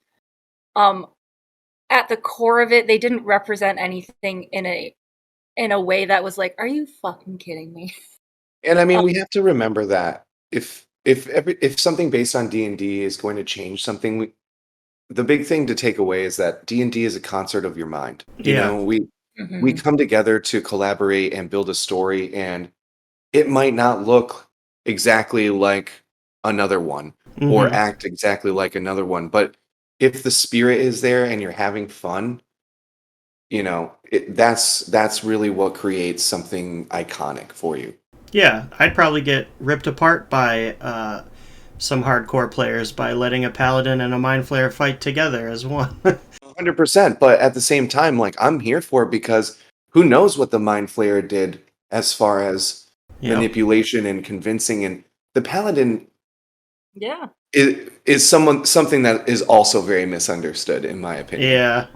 at the core of it, they didn't represent anything in a way that was like, are you fucking kidding me? And I mean, we have to remember that if something based on D&D is going to change something, the big thing to take away is that D&D is a concert of your mind. We come together to collaborate and build a story, and it might not look exactly like another one or act exactly like another one, but if the spirit is there and you're having fun, that's really what creates something iconic for you. Yeah, I'd probably get ripped apart by some hardcore players by letting a paladin and a mind flayer fight together as one. 100%, but at the same time, like, I'm here for it because who knows what the mind flayer did as far as manipulation and convincing, and the paladin is something that is also very misunderstood, in my opinion. Yeah.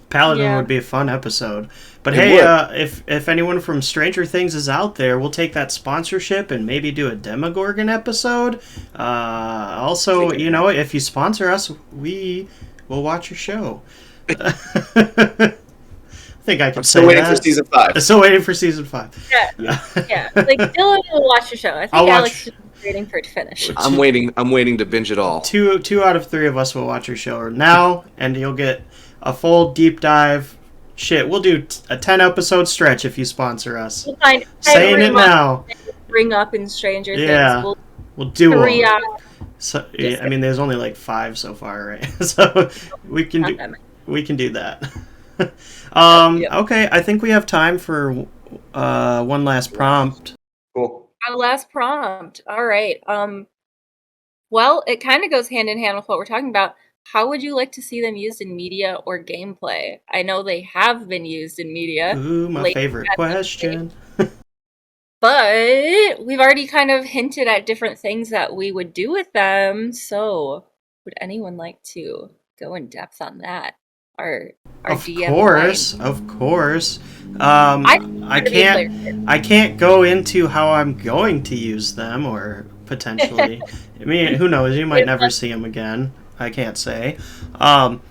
Paladin would be a fun episode. But if anyone from Stranger Things is out there, we'll take that sponsorship and maybe do a Demogorgon episode. Also, if you sponsor us, we will watch your show. I think I can say that. I'm still waiting for season 5. I'm still waiting for season 5. Yeah. Like, Dylan will watch your show. I think Waiting for it to finish. I'm waiting to binge it all. Two out of three of us will watch your show now, and you'll get a full deep dive. Shit, we'll do a 10-episode stretch if you sponsor us. We'll find Saying it now. Bring up in Stranger Yeah, Things. we'll do 3 them. out. So, yeah, I mean, there's only like 5 so far, right? So we can do that. Yep. Okay, I think we have time for one last prompt. Cool. Our last prompt. All right. Well, it kind of goes hand in hand with what we're talking about. How would you like to see them used in media or gameplay? I know they have been used in media. Ooh, my favorite question. But we've already kind of hinted at different things that we would do with them. So, would anyone like to go in depth on that? Our of DM course, line. of course. I can't go into how I'm going to use them or potentially. I mean, who knows? You might never see them again. I can't say. But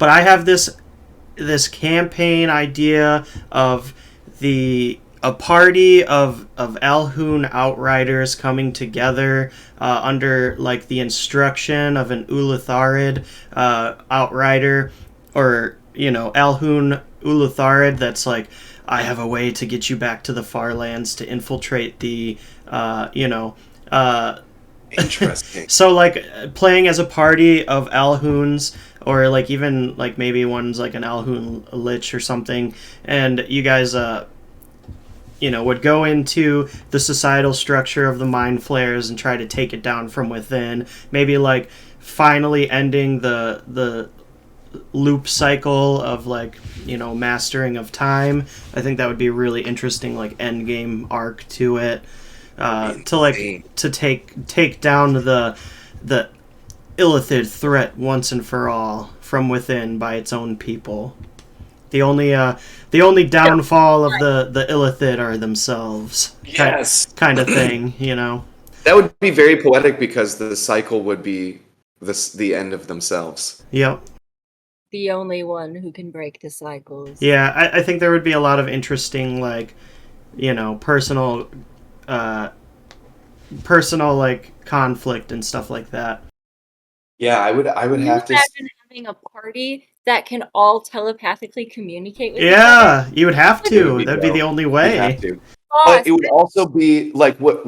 I have this campaign idea of a party of Alhoon outriders coming together under like the instruction of an Ulatharid outrider, or Alhoon Ulatharid that's like, I have a way to get you back to the far lands to infiltrate the Interesting. So like playing as a party of Alhoons, or like even like maybe one's like an Alhoon Lich or something, and you guys would go into the societal structure of the Mind Flayers and try to take it down from within. Maybe like finally ending the loop cycle of like mastering of time. I think that would be a really interesting like end game arc to it. To take down the Illithid threat once and for all from within by its own people. The only downfall of the Illithid are themselves. Yes. Kind of thing, That would be very poetic because the cycle would be the end of themselves. Yep. The only one who can break the cycles. Yeah, I think there would be a lot of interesting like, personal like conflict and stuff like that. Yeah, I would have to imagine having a party that can all telepathically communicate with each other? You would have to. That'd be the only way. You'd have to. But it would also be like, what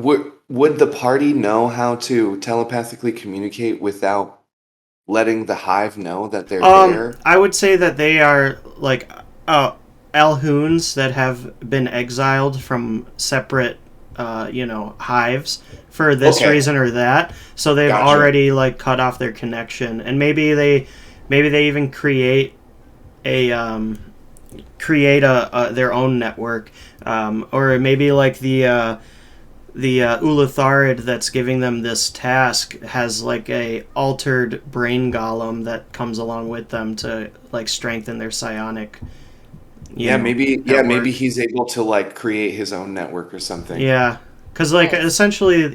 would the party know how to telepathically communicate without letting the hive know that they're there? I would say that they are like Alhoons that have been exiled from separate hives for this reason or that, so they've already like cut off their connection, and maybe they even create a their own network, or maybe like the Ulatharid that's giving them this task has like a altered brain golem that comes along with them to like strengthen their psionic. Maybe he's able to like create his own network or something. Yeah, because like essentially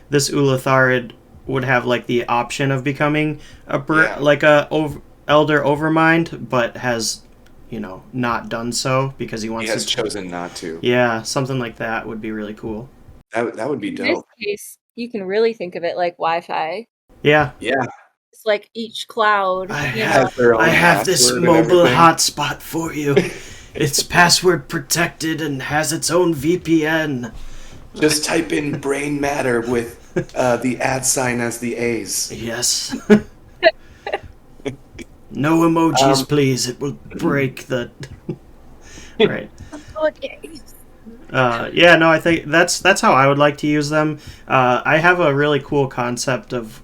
this Ulatharid would have like the option of becoming Elder Overmind, but has not done so because he has chosen not to. Yeah, something like that would be really cool. That would be dope. In this case, you can really think of it like Wi-Fi. Yeah. It's like each cloud. I have this mobile hotspot for you. It's password protected and has its own VPN. Just type in brain matter with the @ sign as the A's. Yes. No emojis, please. It will break the. Right. I think that's how I would like to use them. I have a really cool concept of,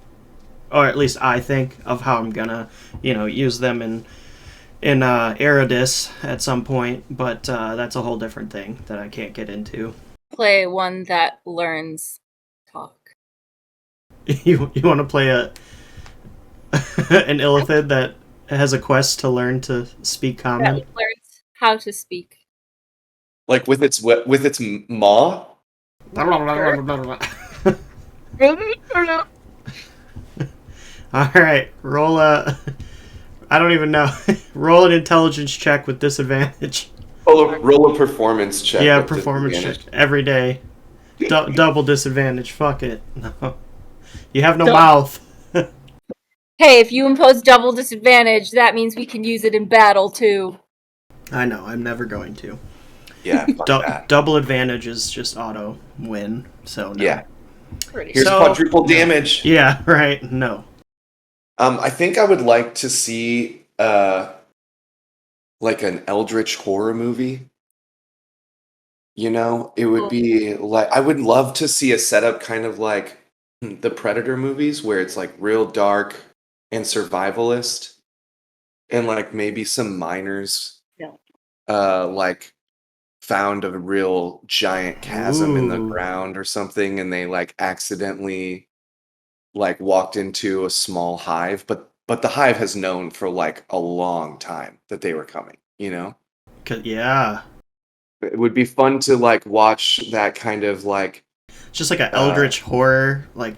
or at least I think of how I'm gonna, use them in Eridus at some point. But that's a whole different thing that I can't get into. Play one that learns talk. You want to play an Illithid that has a quest to learn to speak common? That learns how to speak. Like with its maw? Alright, roll I don't even know. Roll an intelligence check with disadvantage. Roll a performance check. Yeah, performance check every day. Double disadvantage. Fuck it. No. You have no mouth. Hey, if you impose double disadvantage, that means we can use it in battle too. I know. I'm never going to. Yeah, fuck that. Double advantage is just auto win. So no. Yeah. Pretty Here's So- quadruple damage. Yeah. Right. No. I think I would like to see like an eldritch horror movie. You know, it would be like I would love to see a setup kind of like the Predator movies where it's like real dark and survivalist and like maybe some miners Yeah. like found a real giant chasm in the Ooh. ground or something and they like accidentally like walked into a small hive but the hive has known for like a long time that they were coming, you know? Yeah. It would be fun to like watch that kind of like Just like an eldritch horror, like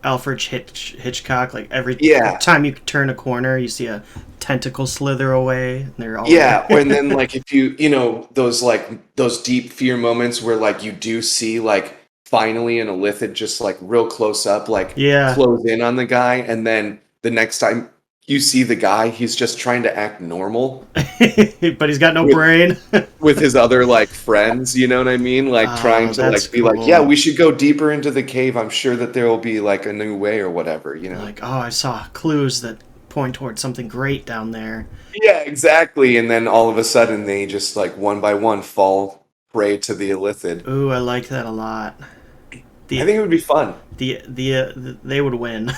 Alfred Hitchcock. Like every Yeah. time you turn a corner, you see a tentacle slither away. And they're all yeah, and then like if you know those deep fear moments where like you do see like finally an illithid just like real close up like Yeah. close in on the guy and then the next time you see the guy he's just trying to act normal but he's got no brain. with his other like friends, you know what I mean? Like Oh, trying to that's like be cool. like, yeah, we should go deeper into the cave. I'm sure that there will be like a new way or whatever, you know? Like, oh, I saw clues that point towards something great down there. Yeah, exactly. And then all of a sudden they just like one by one fall prey to the illithid. Ooh, I like that a lot. I think it would be fun. They would win.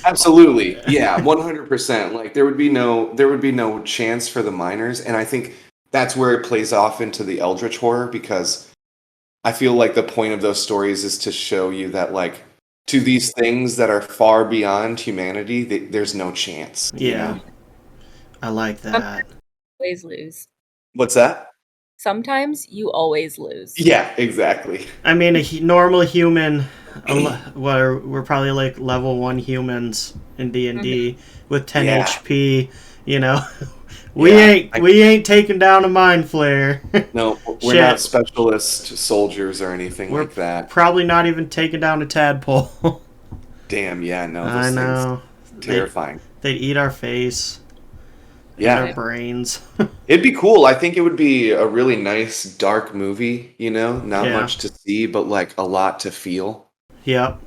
Absolutely. Yeah, 100%. Like there would be no chance for the miners and I think that's where it plays off into the eldritch horror because I feel like the point of those stories is to show you that like to these things that are far beyond humanity, there's no chance. you Yeah. know? I like that. Always lose. What's that? Sometimes you always lose. Yeah, exactly. I mean, normal human, we're probably like level 1 humans in D&D with 10 Yeah. HP, you know. We Yeah, ain't taking down a mind flare. No, we're Shit. not specialist soldiers or anything We're like that. probably not even taking down a tadpole. Damn, yeah, no, I those know. things terrifying. They'd eat our face, eat Yeah, our brains. it'd be cool. I think it would be a really nice dark movie, you know, not Yeah. much to see, but like a lot to feel. Yep.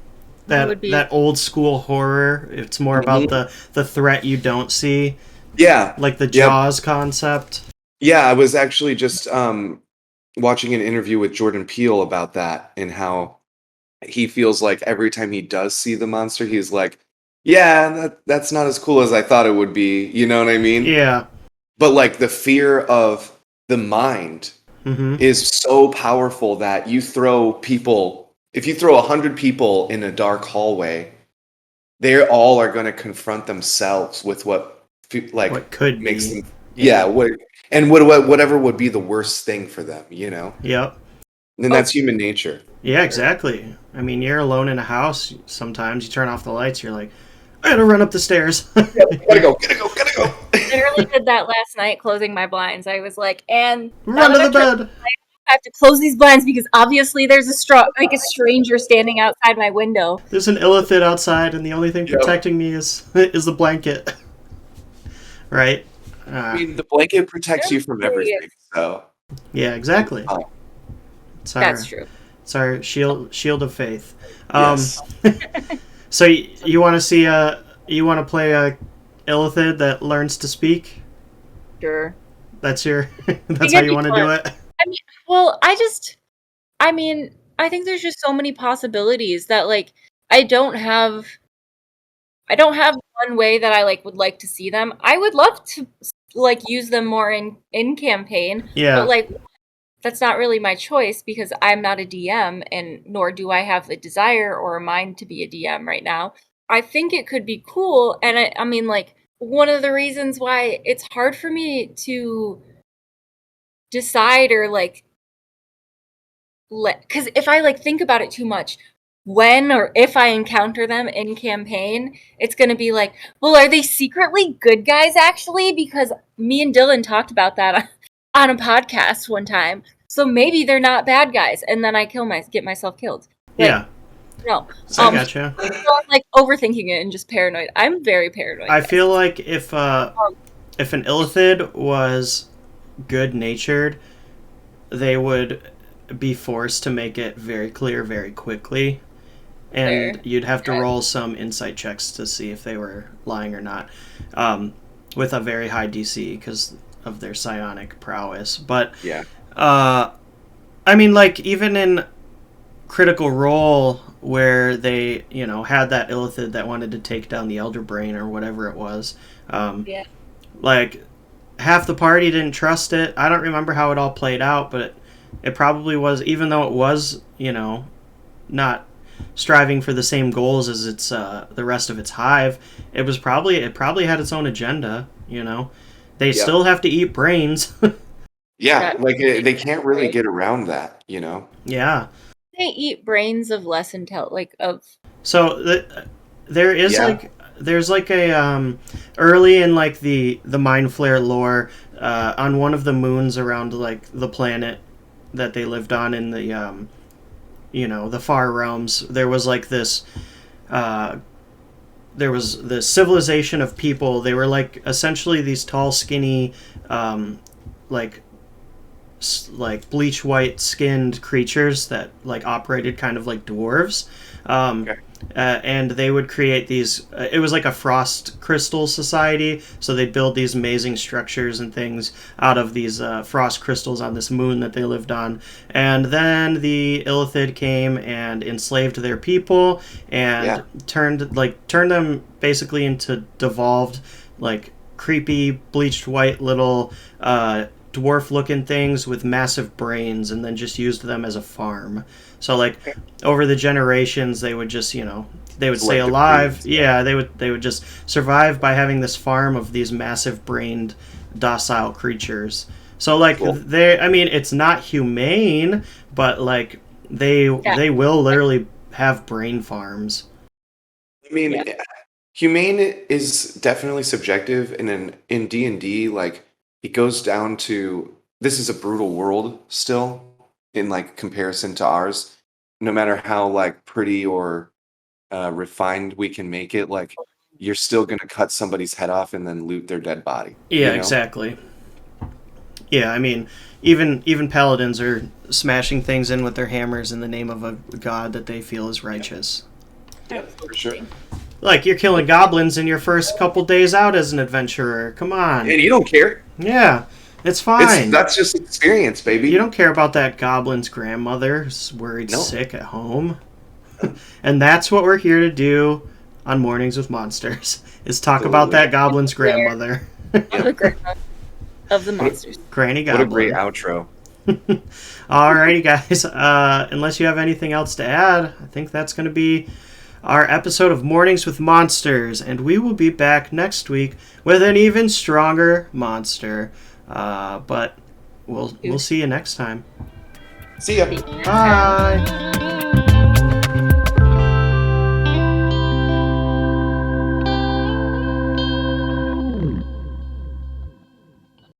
That would be- That old school horror. It's more about the threat you don't see, Yeah, like the Yep. Jaws concept. yeah. I was actually just watching an interview with Jordan Peele about that and how he feels like every time he does see the monster, he's like, "Yeah, that's not as cool as I thought it would be." You know what I mean? Yeah. But like the fear of the mind Mm-hmm. is so powerful that you throw people, if you throw 100 people in a dark hallway, they all are going to confront themselves with what What could makes be. them, yeah, whatever would be the worst thing for them, you know? Yep. And that's human nature. Yeah, exactly. I mean, you're alone in a house. Sometimes you turn off the lights. You're like, I gotta run up the stairs. Gotta go. Literally did that last night, closing my blinds. I was like, and Run to the bed. I have to close these blinds because obviously there's a stranger standing outside my window. There's an illithid outside, and the only thing Yep. protecting me is the blanket. Right? I mean, the blanket protects you from everything, so. Yeah, exactly. Oh. That's true. It's our shield of faith. Yes. So you want to see you want to play a illithid that learns to speak? Sure. That's that's how you want to do it? Well, I think there's just so many possibilities that like I don't have one way that I like would like to see them. I would love to like use them more in campaign, Yeah. but like that's not really my choice because I'm not a DM and nor do I have the desire or a mind to be a DM right now. I think it could be cool and I mean like one of the reasons why it's hard for me to decide or like because if I like think about it too much, when or if I encounter them in campaign, it's gonna be like, well, are they secretly good guys actually? Because me and Dylan talked about that on a podcast one time. So maybe they're not bad guys, and then I get myself killed. Like, yeah. No. I gotcha. So I'm like overthinking it and just paranoid. I'm very paranoid. I guys. feel like if an illithid was good-natured, they would be forced to make it very clear very quickly. And Fair. you'd have to roll some insight checks to see if they were lying or not, with a very high DC because of their psionic prowess. But Yeah. I mean, like even in Critical Role, where they had that illithid that wanted to take down the Elder Brain or whatever it was, Yeah. like half the party didn't trust it. I don't remember how it all played out, but it probably was, even though it was not striving for the same goals as the rest of its hive. It probably had its own agenda. They still have to eat brains. Yeah, like they can't really get around that. Yeah. They eat brains of less So there is there's like a early in like the Mind Flare lore, on one of the moons around like the planet that they lived on in the the far realms, there was like this there was this civilization of people. They were like essentially these tall, skinny, like bleach white skinned creatures that like operated kind of like dwarves. And they would create these. It was like a frost crystal society, so they'd build these amazing structures and things out of these frost crystals on this moon that they lived on. And then the illithid came and enslaved their people and turned them basically into devolved, like creepy bleached white little dwarf-looking things with massive brains, and then just used them as a farm. So like over the generations, they would just they would stay alive. Yeah, they would just survive by having this farm of these massive brained, docile creatures. So like I mean, it's not humane, but like they will literally have brain farms. I mean, humane is definitely subjective, and in D&D, like it goes down to this is a brutal world still in like comparison to ours. No matter how like pretty or refined we can make it, like you're still gonna cut somebody's head off and then loot their dead body. Yeah, exactly. Yeah, I mean, even paladins are smashing things in with their hammers in the name of a god that they feel is righteous. Yeah, for sure. Like, you're killing goblins in your first couple days out as an adventurer. Come on. And you don't care. Yeah, it's fine. That's just experience, baby. You don't care about that goblin's grandmother who's worried sick at home. And that's what we're here to do on Mornings with Monsters, is talk about that goblin's grandmother. The grandma of the monsters. Granny Goblin. What a great outro. Alrighty, guys. Unless you have anything else to add, I think that's going to be our episode of Mornings with Monsters, and we will be back next week with an even stronger monster. But we'll see you next time. See ya. Bye.